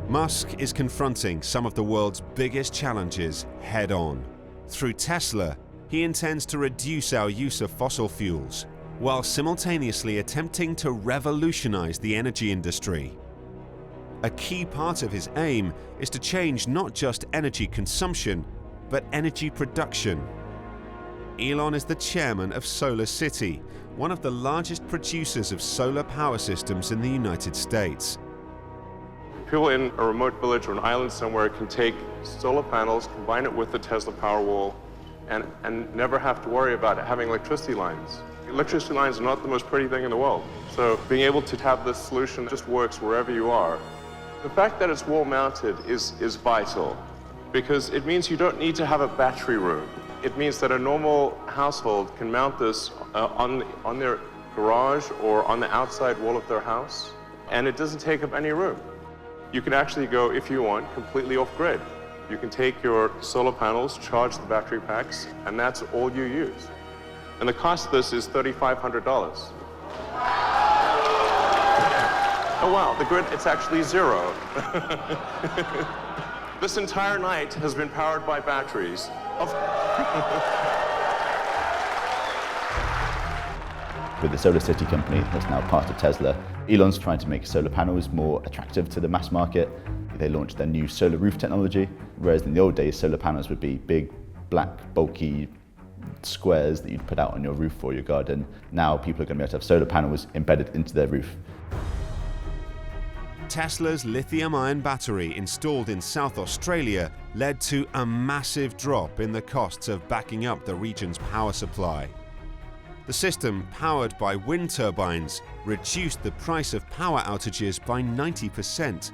Musk is confronting some of the world's biggest challenges head-on. Through Tesla, he intends to reduce our use of fossil fuels, while simultaneously attempting to revolutionize the energy industry. A key part of his aim is to change not just energy consumption, but energy production. Elon is the chairman of Solar City, one of the largest producers of solar power systems in the United States. People in a remote village or an island somewhere can take solar panels, combine it with the Tesla Powerwall, and never have to worry about having electricity lines. Electricity lines are not the most pretty thing in the world. So being able to have this solution just works wherever you are. The fact that it's wall-mounted is vital because it means you don't need to have a battery room. It means that a normal household can mount this on their garage or on the outside wall of their house and it doesn't take up any room. You can actually go, if you want, completely off-grid. You can take your solar panels, charge the battery packs, and that's all you use. And the cost of this is $3,500. Oh wow, the grid, it's actually zero. This entire night has been powered by batteries. With the Solar City company that's now part of Tesla, Elon's trying to make solar panels more attractive to the mass market. They launched their new solar roof technology, whereas in the old days, solar panels would be big, black, bulky squares that you'd put out on your roof or your garden. Now people are going to be able to have solar panels embedded into their roof. Tesla's lithium-ion battery installed in South Australia led to a massive drop in the costs of backing up the region's power supply. The system, powered by wind turbines, reduced the price of power outages by 90%.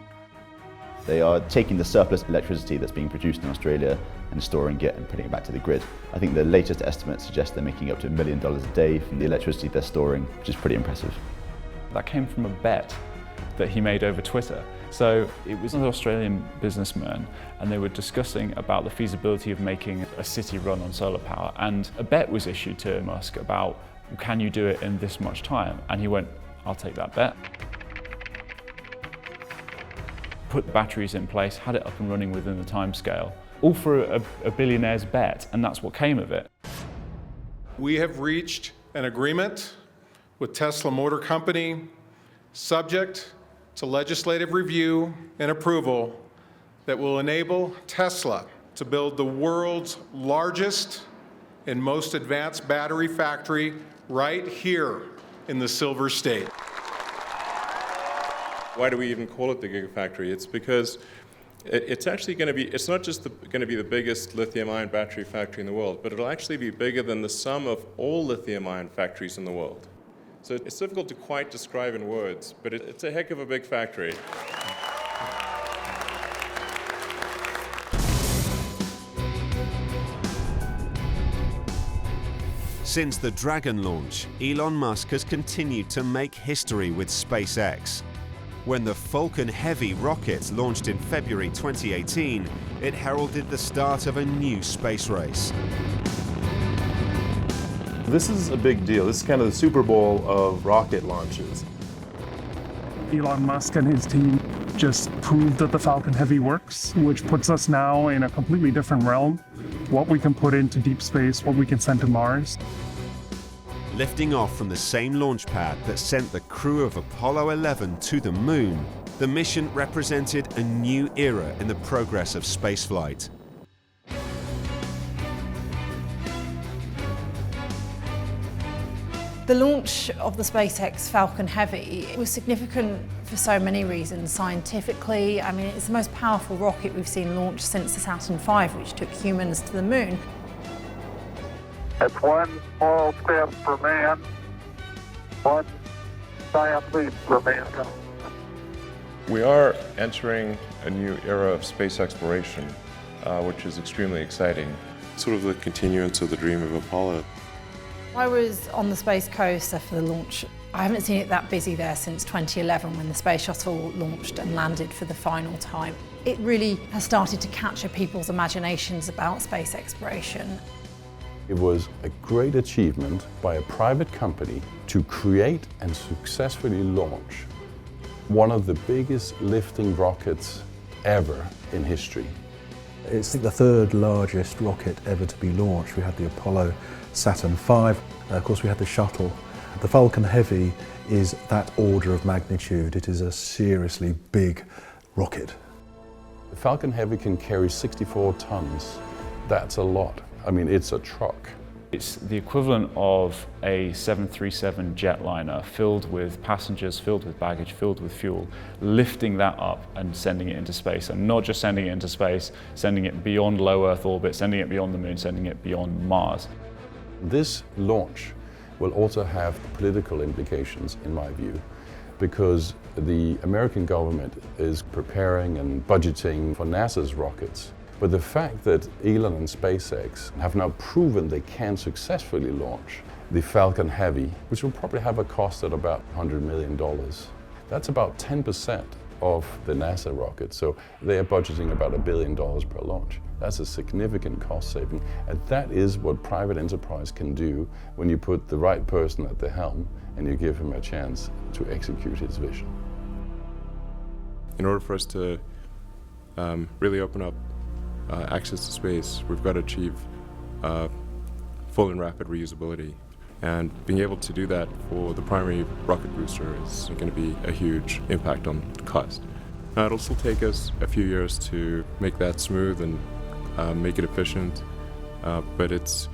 They are taking the surplus electricity that's being produced in Australia and storing it and putting it back to the grid. I think the latest estimates suggest they're making up to $1 million a day from the electricity they're storing, which is pretty impressive. That came from a bet that he made over Twitter. So it was an Australian businessman, and they were discussing about the feasibility of making a city run on solar power, and a bet was issued to Musk about, can you do it in this much time? And he went, I'll take that bet. Put the batteries in place, had it up and running within the time scale, all for a billionaire's bet, and that's what came of it. We have reached an agreement with Tesla Motor Company, subject to legislative review and approval, that will enable Tesla to build the world's largest and most advanced battery factory right here in the Silver State. Why do we even call it the gigafactory? It's because it's actually going to be, it's not just going to be the biggest lithium-ion battery factory in the world, but it'll actually be bigger than the sum of all lithium-ion factories in the world. So it's difficult to quite describe in words, but it's a heck of a big factory. Since the Dragon launch, Elon Musk has continued to make history with SpaceX. When the Falcon Heavy rocket launched in February 2018, it heralded the start of a new space race. This is a big deal. This is kind of the Super Bowl of rocket launches. Elon Musk and his team just proved that the Falcon Heavy works, which puts us now in a completely different realm. What we can put into deep space, what we can send to Mars. Lifting off from the same launch pad that sent the crew of Apollo 11 to the moon, the mission represented a new era in the progress of spaceflight. The launch of the SpaceX Falcon Heavy was significant for so many reasons. Scientifically, I mean, it's the most powerful rocket we've seen launched since the Saturn V, which took humans to the moon. It's one small step for man, one giant leap for mankind. We are entering a new era of space exploration, which is extremely exciting. Sort of the continuance of the dream of Apollo. I was on the Space Coast for the launch. I haven't seen it that busy there since 2011 when the Space Shuttle launched and landed for the final time. It really has started to capture people's imaginations about space exploration. It was a great achievement by a private company to create and successfully launch one of the biggest lifting rockets ever in history. It's the third largest rocket ever to be launched. We had the Apollo Saturn V, of course we had the shuttle. The Falcon Heavy is that order of magnitude. It is a seriously big rocket. The Falcon Heavy can carry 64 tons. That's a lot. I mean, it's a truck. It's the equivalent of a 737 jetliner filled with passengers, filled with baggage, filled with fuel, lifting that up and sending it into space. And not just sending it into space, sending it beyond low Earth orbit, sending it beyond the moon, sending it beyond Mars. This launch will also have political implications, in my view, because the American government is preparing and budgeting for NASA's rockets. But the fact that Elon and SpaceX have now proven they can successfully launch the Falcon Heavy, which will probably have a cost at about $100 million, That's about 10% of the NASA rocket. So they are budgeting about $1 billion per launch. That's a significant cost saving. And that is what private enterprise can do when you put the right person at the helm and you give him a chance to execute his vision. In order for us to really open up access to space, we've got to achieve full and rapid reusability. And being able to do that for the primary rocket booster is going to be a huge impact on cost. Now, it'll still take us a few years to make that smooth and make it efficient, but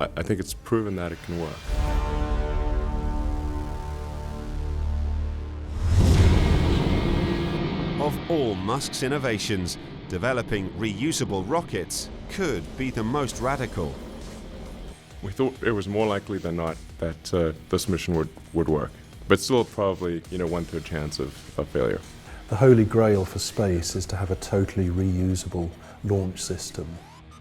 I think it's proven that it can work. Of all Musk's innovations, developing reusable rockets could be the most radical. We thought it was more likely than not that this mission would work, but still probably 1/3 chance of failure. The holy grail for space is to have a totally reusable launch system.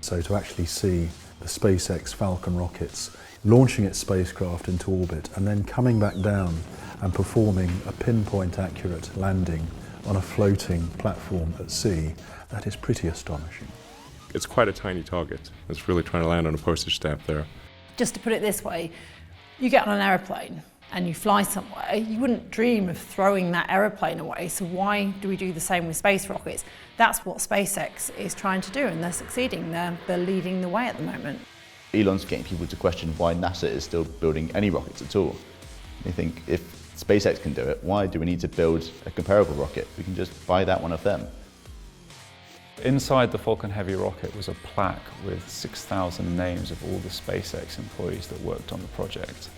So to actually see the SpaceX Falcon rockets launching its spacecraft into orbit and then coming back down and performing a pinpoint accurate landing on a floating platform at sea, that is pretty astonishing. It's quite a tiny target. It's really trying to land on a postage stamp there. Just to put it this way, you get on an aeroplane and you fly somewhere, you wouldn't dream of throwing that aeroplane away, so why do we do the same with space rockets? That's what SpaceX is trying to do, and they're succeeding. They're leading the way at the moment. Elon's getting people to question why NASA is still building any rockets at all. They think if SpaceX can do it, why do we need to build a comparable rocket? We can just buy that one of them. Inside the Falcon Heavy rocket was a plaque with 6,000 names of all the SpaceX employees that worked on the project.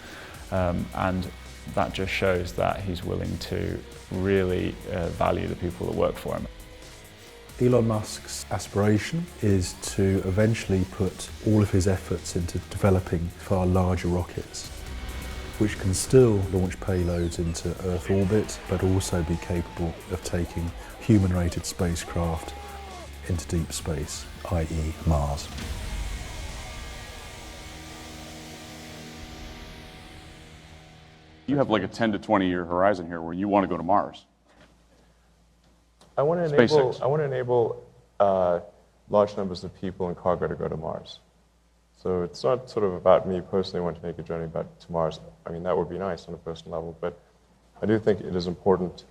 And that just shows that he's willing to really value the people that work for him. Elon Musk's aspiration is to eventually put all of his efforts into developing far larger rockets, which can still launch payloads into Earth orbit, but also be capable of taking human-rated spacecraft into deep space, i.e. Mars. You have like a 10 to 20 year horizon here where you want to go to Mars. I want to enable large numbers of people and cargo to go to Mars. So it's not sort of about me personally wanting to make a journey to Mars. I mean, that would be nice on a personal level, but I do think it is important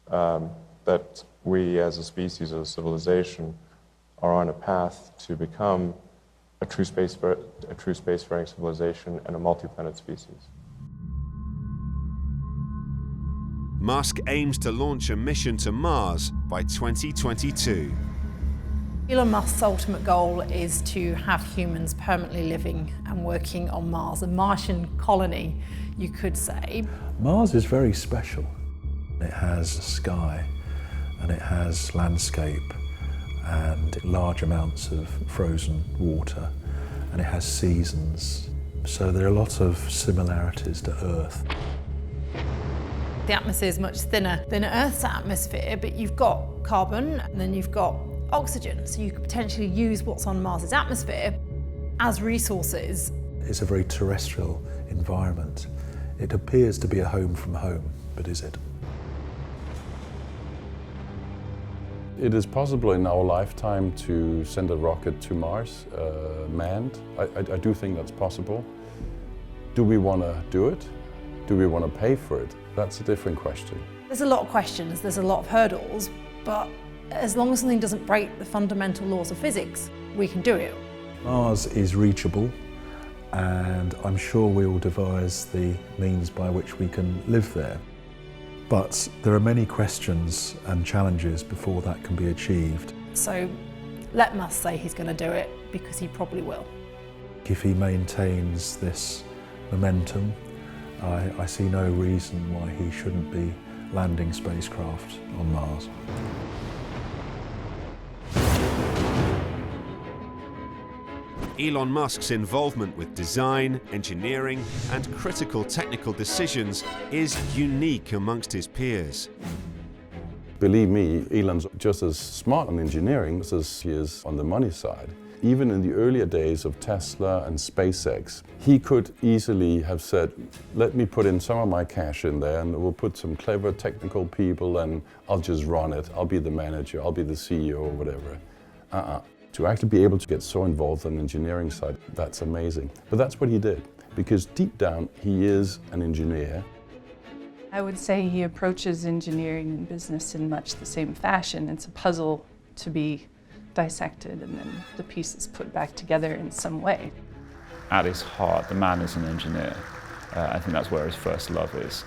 that we as a species, as a civilization, are on a path to become a true spacefaring civilization and a multi-planet species. Musk aims to launch a mission to Mars by 2022. Elon Musk's ultimate goal is to have humans permanently living and working on Mars, a Martian colony, you could say. Mars is very special. It has a sky and it has landscape and large amounts of frozen water, and it has seasons. So there are a lot of similarities to Earth. The atmosphere is much thinner than Earth's atmosphere, but you've got carbon and then you've got oxygen, so you could potentially use what's on Mars's atmosphere as resources. It's a very terrestrial environment. It appears to be a home from home, but is it? It is possible in our lifetime to send a rocket to Mars, manned. I do think that's possible. Do we want to do it? Do we want to pay for it? That's a different question. There's a lot of questions, there's a lot of hurdles, but as long as something doesn't break the fundamental laws of physics, we can do it. Mars is reachable, and I'm sure we will devise the means by which we can live there. But there are many questions and challenges before that can be achieved. So let Musk say he's going to do it, because he probably will. If he maintains this momentum, I see no reason why he shouldn't be landing spacecraft on Mars. Elon Musk's involvement with design, engineering, and critical technical decisions is unique amongst his peers. Believe me, Elon's just as smart on engineering as he is on the money side. Even in the earlier days of Tesla and SpaceX, he could easily have said, let me put in some of my cash in there and we'll put some clever technical people and I'll just run it. I'll be the manager, I'll be the CEO or whatever. To actually be able to get so involved on the engineering side, that's amazing. But that's what he did, because deep down he is an engineer. I would say he approaches engineering and business in much the same fashion. It's a puzzle to be dissected and then the pieces put back together in some way. At his heart, the man is an engineer. I think that's where his first love is.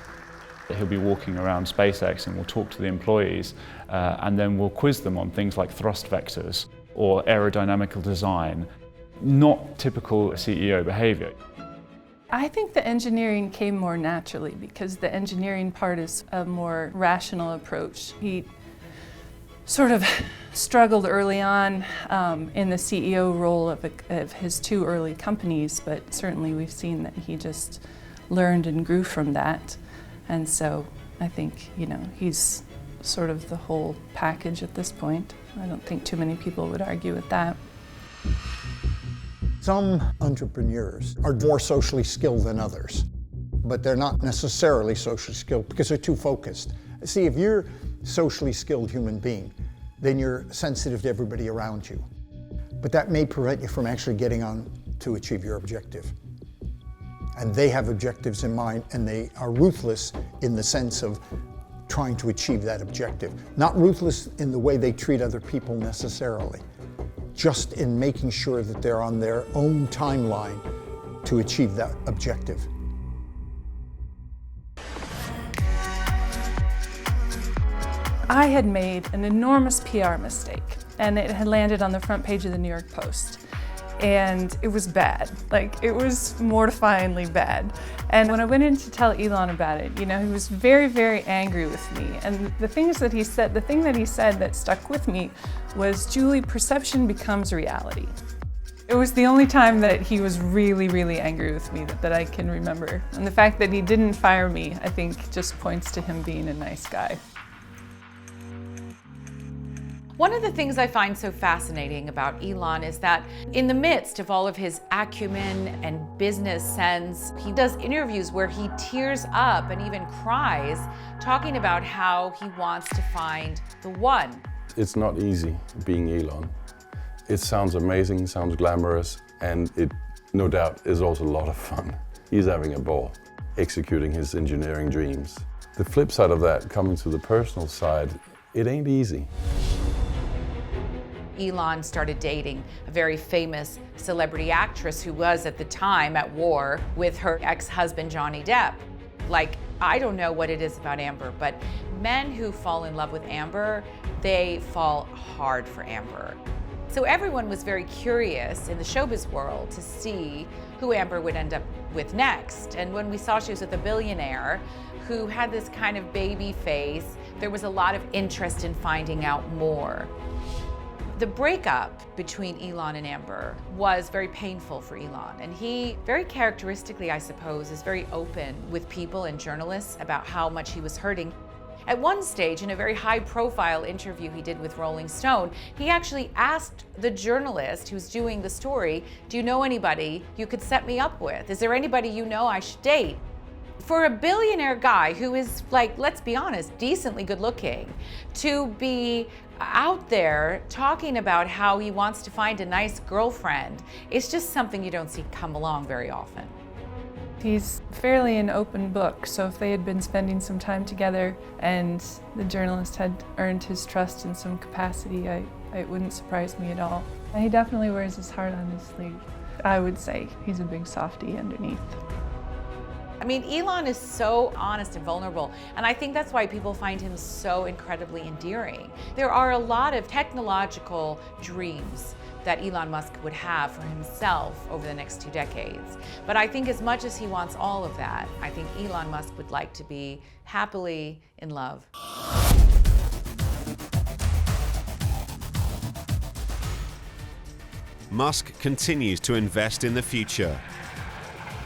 He'll be walking around SpaceX and we'll talk to the employees and then we'll quiz them on things like thrust vectors or aerodynamical design. Not typical CEO behavior. I think the engineering came more naturally because the engineering part is a more rational approach. He sort of struggled early on in the CEO role of his two early companies, but certainly we've seen that he just learned and grew from that. And so I think, he's sort of the whole package at this point. I don't think too many people would argue with that. Some entrepreneurs are more socially skilled than others, but they're not necessarily socially skilled because they're too focused. See, if you're a socially skilled human being, then you're sensitive to everybody around you. But that may prevent you from actually getting on to achieve your objective. And they have objectives in mind, and they are ruthless in the sense of trying to achieve that objective. Not ruthless in the way they treat other people necessarily, just in making sure that they're on their own timeline to achieve that objective. I had made an enormous PR mistake, and it had landed on the front page of the New York Post. And it was bad. It was mortifyingly bad. And when I went in to tell Elon about it, he was very, very angry with me. And the thing that he said that stuck with me was, Julie, perception becomes reality. It was the only time that he was really, really angry with me that I can remember. And the fact that he didn't fire me, I think, just points to him being a nice guy. One of the things I find so fascinating about Elon is that in the midst of all of his acumen and business sense, he does interviews where he tears up and even cries, talking about how he wants to find the one. It's not easy being Elon. It sounds amazing, sounds glamorous, and it no doubt is also a lot of fun. He's having a ball, executing his engineering dreams. The flip side of that, coming to the personal side, it ain't easy. Elon started dating a very famous celebrity actress who was at the time at war with her ex-husband Johnny Depp. I don't know what it is about Amber, but men who fall in love with Amber, they fall hard for Amber. So everyone was very curious in the showbiz world to see who Amber would end up with next. And when we saw she was with a billionaire who had this kind of baby face, there was a lot of interest in finding out more. The breakup between Elon and Amber was very painful for Elon, and he, very characteristically, I suppose, is very open with people and journalists about how much he was hurting. At one stage, in a very high-profile interview he did with Rolling Stone, he actually asked the journalist who's doing the story, do you know anybody you could set me up with? Is there anybody you know I should date? For a billionaire guy who is, let's be honest, decently good-looking, to be out there talking about how he wants to find a nice girlfriend, it's just something you don't see come along very often. He's fairly an open book, so if they had been spending some time together and the journalist had earned his trust in some capacity, it wouldn't surprise me at all. And he definitely wears his heart on his sleeve. I would say he's a big softie underneath. I mean, Elon is so honest and vulnerable, and I think that's why people find him so incredibly endearing. There are a lot of technological dreams that Elon Musk would have for himself over the next 2 decades. But I think as much as he wants all of that, I think Elon Musk would like to be happily in love. Musk continues to invest in the future.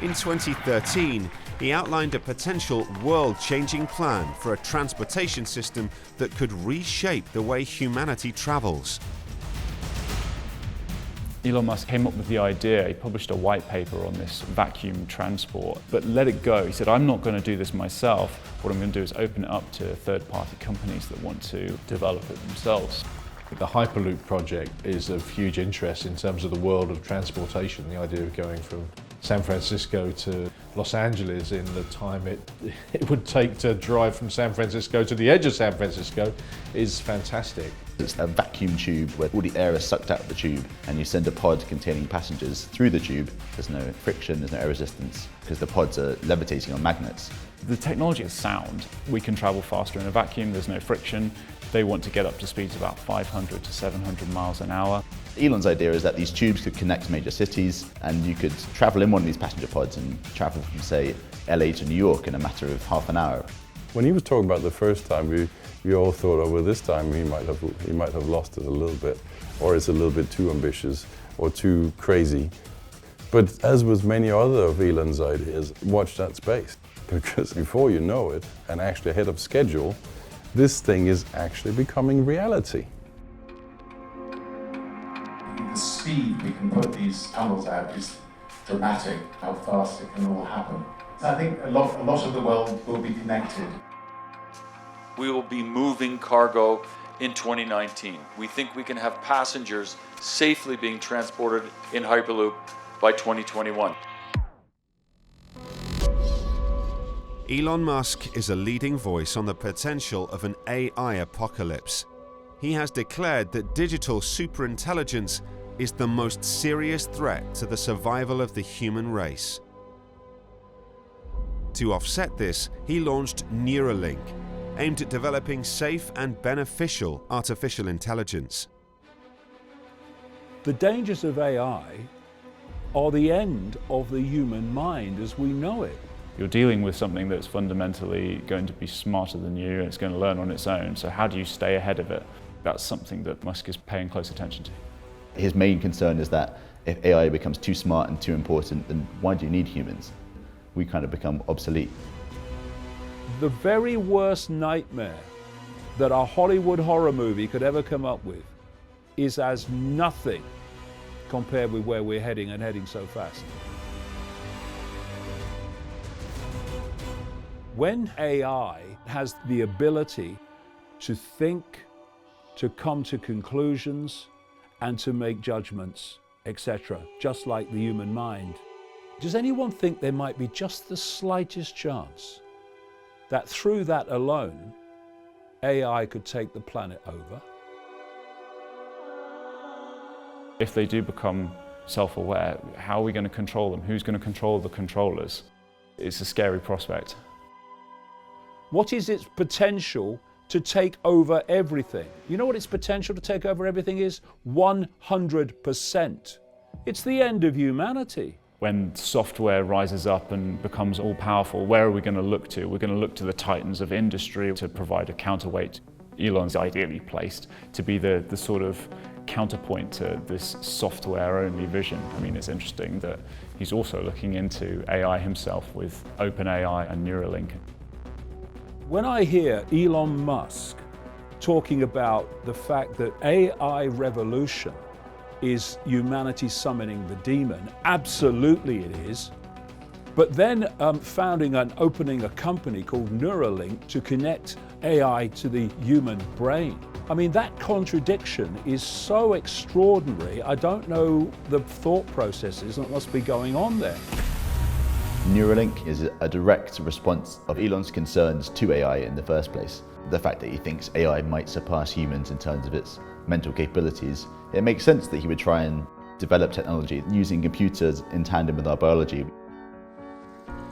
In 2013, he outlined a potential world-changing plan for a transportation system that could reshape the way humanity travels. Elon Musk came up with the idea, he published a white paper on this vacuum transport, but let it go. He said, I'm not going to do this myself. What I'm going to do is open it up to third-party companies that want to develop it themselves. The Hyperloop project is of huge interest in terms of the world of transportation. The idea of going from San Francisco to Los Angeles in the time it would take to drive from San Francisco to the edge of San Francisco is fantastic. It's a vacuum tube where all the air is sucked out of the tube and you send a pod containing passengers through the tube. There's no friction, there's no air resistance because the pods are levitating on magnets. The technology is sound. We can travel faster in a vacuum, there's no friction. They want to get up to speeds about 500 to 700 miles an hour. Elon's idea is that these tubes could connect major cities and you could travel in one of these passenger pods and travel from, say, LA to New York in a matter of half an hour. When he was talking about the first time, we all thought, oh, well, this time he might have lost it a little bit, or it's a little bit too ambitious or too crazy. But as with many other of Elon's ideas, watch that space, because before you know it, and actually ahead of schedule, this thing is actually becoming reality. The speed we can put these tunnels out is dramatic, how fast it can all happen. I think a lot of the world will be connected. We will be moving cargo in 2019. We think we can have passengers safely being transported in Hyperloop by 2021. Elon Musk is a leading voice on the potential of an AI apocalypse. He has declared that digital superintelligence is the most serious threat to the survival of the human race. To offset this, he launched Neuralink, aimed at developing safe and beneficial artificial intelligence. The dangers of AI are the end of the human mind as we know it. You're dealing with something that's fundamentally going to be smarter than you, and it's going to learn on its own. So how do you stay ahead of it? That's something that Musk is paying close attention to. His main concern is that if AI becomes too smart and too important, then why do you need humans? We kind of become obsolete. The very worst nightmare that a Hollywood horror movie could ever come up with is as nothing compared with where we're heading, and heading so fast. When AI has the ability to think, to come to conclusions, and to make judgments, etc., just like the human mind, does anyone think there might be just the slightest chance that through that alone, AI could take the planet over? If they do become self-aware, how are we going to control them? Who's going to control the controllers? It's a scary prospect. What is its potential to take over everything? You know what its potential to take over everything is? 100%. It's the end of humanity. When software rises up and becomes all-powerful, where are we going to look to? We're going to look to the titans of industry to provide a counterweight. Elon's ideally placed to be the sort of counterpoint to this software-only vision. I mean, it's interesting that he's also looking into AI himself with OpenAI and Neuralink. When I hear Elon Musk talking about the fact that AI revolution is humanity summoning the demon, absolutely it is. But then founding and opening a company called Neuralink to connect AI to the human brain. I mean, that contradiction is so extraordinary. I don't know the thought processes that must be going on there. Neuralink is a direct response of Elon's concerns to AI in the first place. The fact that he thinks AI might surpass humans in terms of its mental capabilities. It makes sense that he would try and develop technology using computers in tandem with our biology.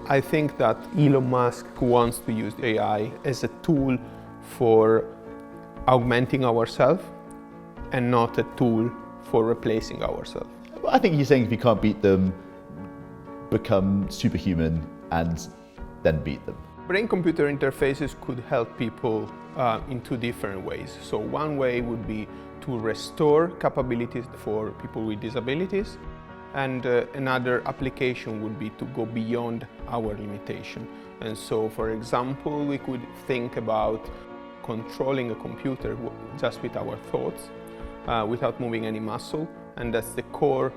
I think that Elon Musk wants to use AI as a tool for augmenting ourselves and not a tool for replacing ourselves. I think he's saying if you can't beat them, become superhuman and then beat them. Brain-computer interfaces could help people in two different ways. So one way would be to restore capabilities for people with disabilities, and another application would be to go beyond our limitation. And so, for example, we could think about controlling a computer just with our thoughts, without moving any muscle, and that's the core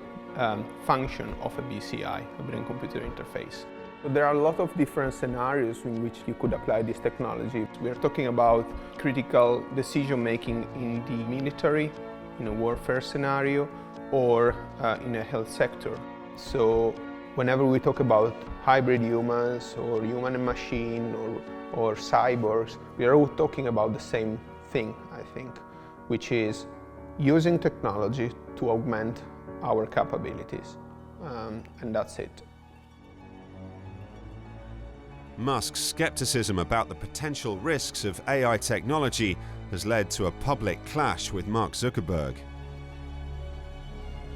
function of a BCI, a brain-computer interface. So there are a lot of different scenarios in which you could apply this technology. We are talking about critical decision-making in the military, in a warfare scenario, or in a health sector. So whenever we talk about hybrid humans or human and machine or cyborgs, we are all talking about the same thing, I think, which is using technology to augment our capabilities, and that's it. Musk's skepticism about the potential risks of AI technology has led to a public clash with Mark Zuckerberg.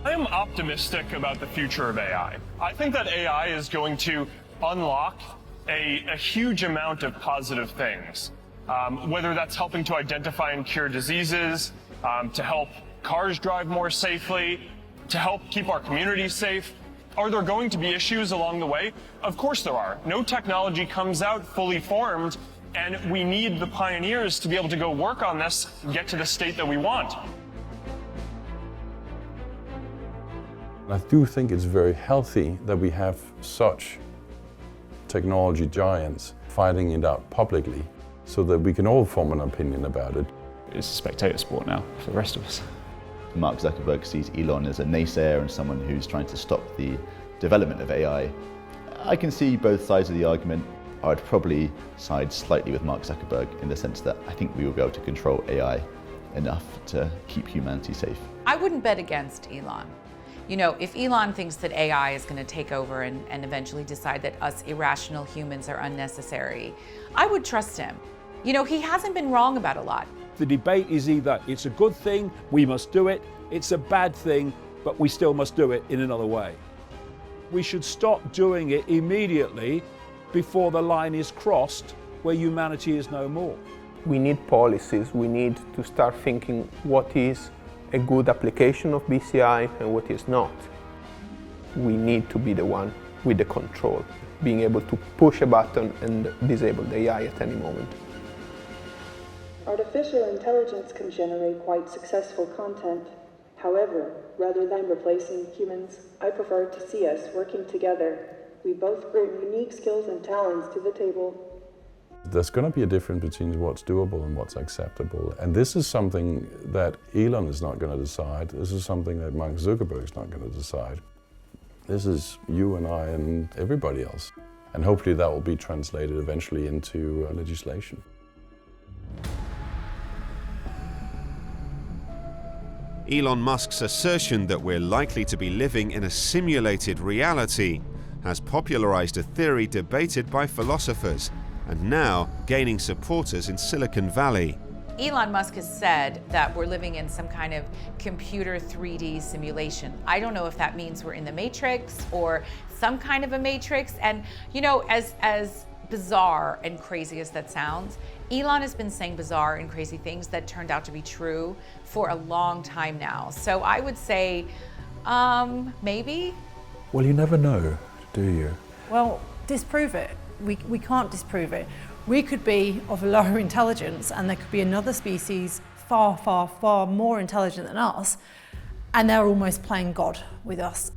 I am optimistic about the future of AI. I think that AI is going to unlock a huge amount of positive things, whether that's helping to identify and cure diseases, to help cars drive more safely, to help keep our communities safe. Are there going to be issues along the way? Of course there are. No technology comes out fully formed, and we need the pioneers to be able to go work on this and get to the state that we want. I do think it's very healthy that we have such technology giants fighting it out publicly so that we can all form an opinion about it. It's a spectator sport now for the rest of us. Mark Zuckerberg sees Elon as a naysayer and someone who's trying to stop the development of AI. I can see both sides of the argument. I would probably side slightly with Mark Zuckerberg in the sense that I think we will be able to control AI enough to keep humanity safe. I wouldn't bet against Elon. You know, if Elon thinks that AI is going to take over and eventually decide that us irrational humans are unnecessary, I would trust him. You know, he hasn't been wrong about a lot. The debate is either it's a good thing, we must do it, it's a bad thing, but we still must do it in another way. We should stop doing it immediately before the line is crossed where humanity is no more. We need policies, we need to start thinking what is a good application of BCI and what is not. We need to be the one with the control, being able to push a button and disable the AI at any moment. Artificial intelligence can generate quite successful content. However, rather than replacing humans, I prefer to see us working together. We both bring unique skills and talents to the table. There's going to be a difference between what's doable and what's acceptable. And this is something that Elon is not going to decide. This is something that Mark Zuckerberg is not going to decide. This is you and I and everybody else. And hopefully that will be translated eventually into legislation. Elon Musk's assertion that we're likely to be living in a simulated reality has popularized a theory debated by philosophers and now gaining supporters in Silicon Valley. Elon Musk has said that we're living in some kind of computer 3D simulation. I don't know if that means we're in the Matrix or some kind of a Matrix. And you know, as bizarre and crazy as that sounds, Elon has been saying bizarre and crazy things that turned out to be true for a long time now. So I would say, maybe? Well, you never know, do you? Well, disprove it. We can't disprove it. We could be of lower intelligence and there could be another species far, far, far more intelligent than us, and they're almost playing God with us.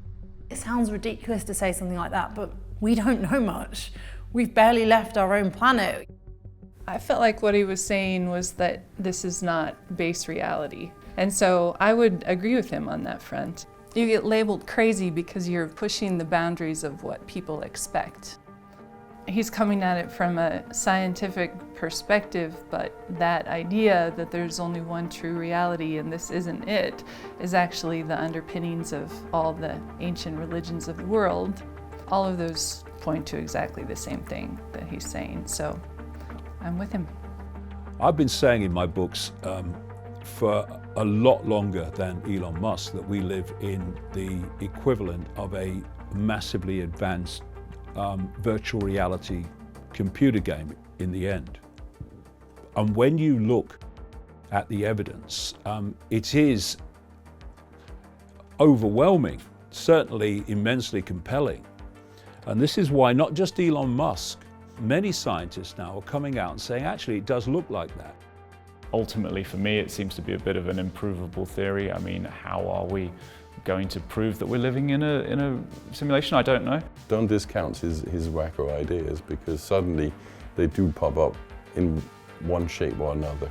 It sounds ridiculous to say something like that, but we don't know much. We've barely left our own planet. I felt like what he was saying was that this is not base reality. And so I would agree with him on that front. You get labeled crazy because you're pushing the boundaries of what people expect. He's coming at it from a scientific perspective, but that idea that there's only one true reality and this isn't it is actually the underpinnings of all the ancient religions of the world. All of those point to exactly the same thing that he's saying, so I'm with him. I've been saying in my books for a lot longer than Elon Musk that we live in the equivalent of a massively advanced virtual reality computer game in the end. And when you look at the evidence, it is overwhelming, certainly immensely compelling. And this is why not just Elon Musk, many scientists now are coming out and saying, actually, it does look like that. Ultimately, for me, it seems to be a bit of an improvable theory. I mean, how are we going to prove that we're living in a simulation? I don't know. Don't discount his wacko ideas, because suddenly they do pop up in one shape or another.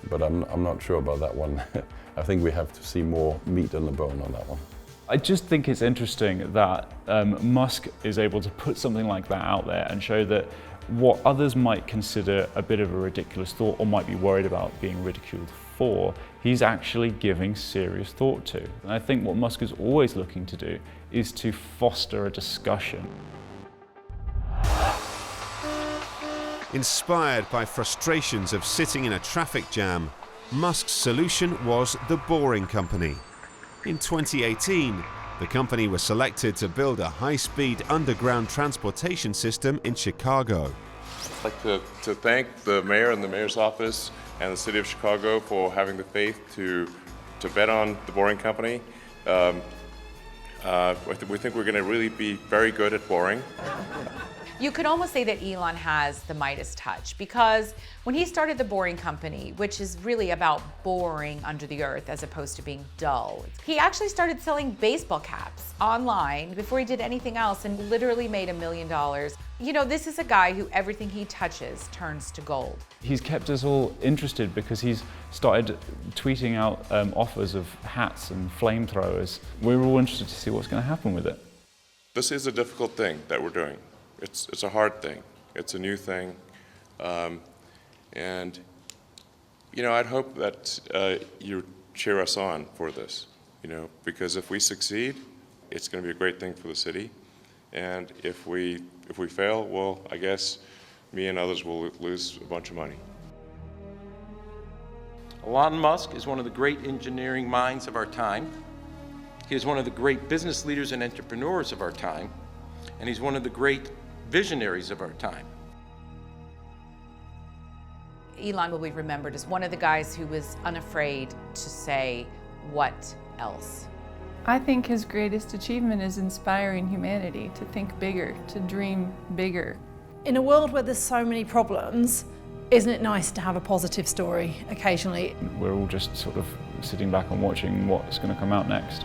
But I'm not sure about that one. I think we have to see more meat on the bone on that one. I just think it's interesting that Musk is able to put something like that out there and show that what others might consider a bit of a ridiculous thought or might be worried about being ridiculed for, he's actually giving serious thought to. And I think what Musk is always looking to do is to foster a discussion. Inspired by frustrations of sitting in a traffic jam, Musk's solution was the Boring Company. In 2018, the company was selected to build a high-speed underground transportation system in Chicago. I'd like to thank the mayor and the mayor's office and the city of Chicago for having the faith to bet on the Boring Company. We think we're going to really be very good at boring. You could almost say that Elon has the Midas touch, because when he started the Boring Company, which is really about boring under the earth as opposed to being dull, he actually started selling baseball caps online before he did anything else and literally made $1 million. You know, this is a guy who everything he touches turns to gold. He's kept us all interested because he's started tweeting out offers of hats and flamethrowers. We're all interested to see what's going to happen with it. This is a difficult thing that we're doing. It's a hard thing. It's a new thing. And, you know, I'd hope that you cheer us on for this, you know, because if we succeed, it's going to be a great thing for the city. And if we fail, well, I guess me and others will lose a bunch of money. Elon Musk is one of the great engineering minds of our time. He is one of the great business leaders and entrepreneurs of our time. And he's one of the great visionaries of our time. Elon will be remembered as one of the guys who was unafraid to say, what else? I think his greatest achievement is inspiring humanity to think bigger, to dream bigger. In a world where there's so many problems, isn't it nice to have a positive story occasionally? We're all just sort of sitting back and watching what's going to come out next.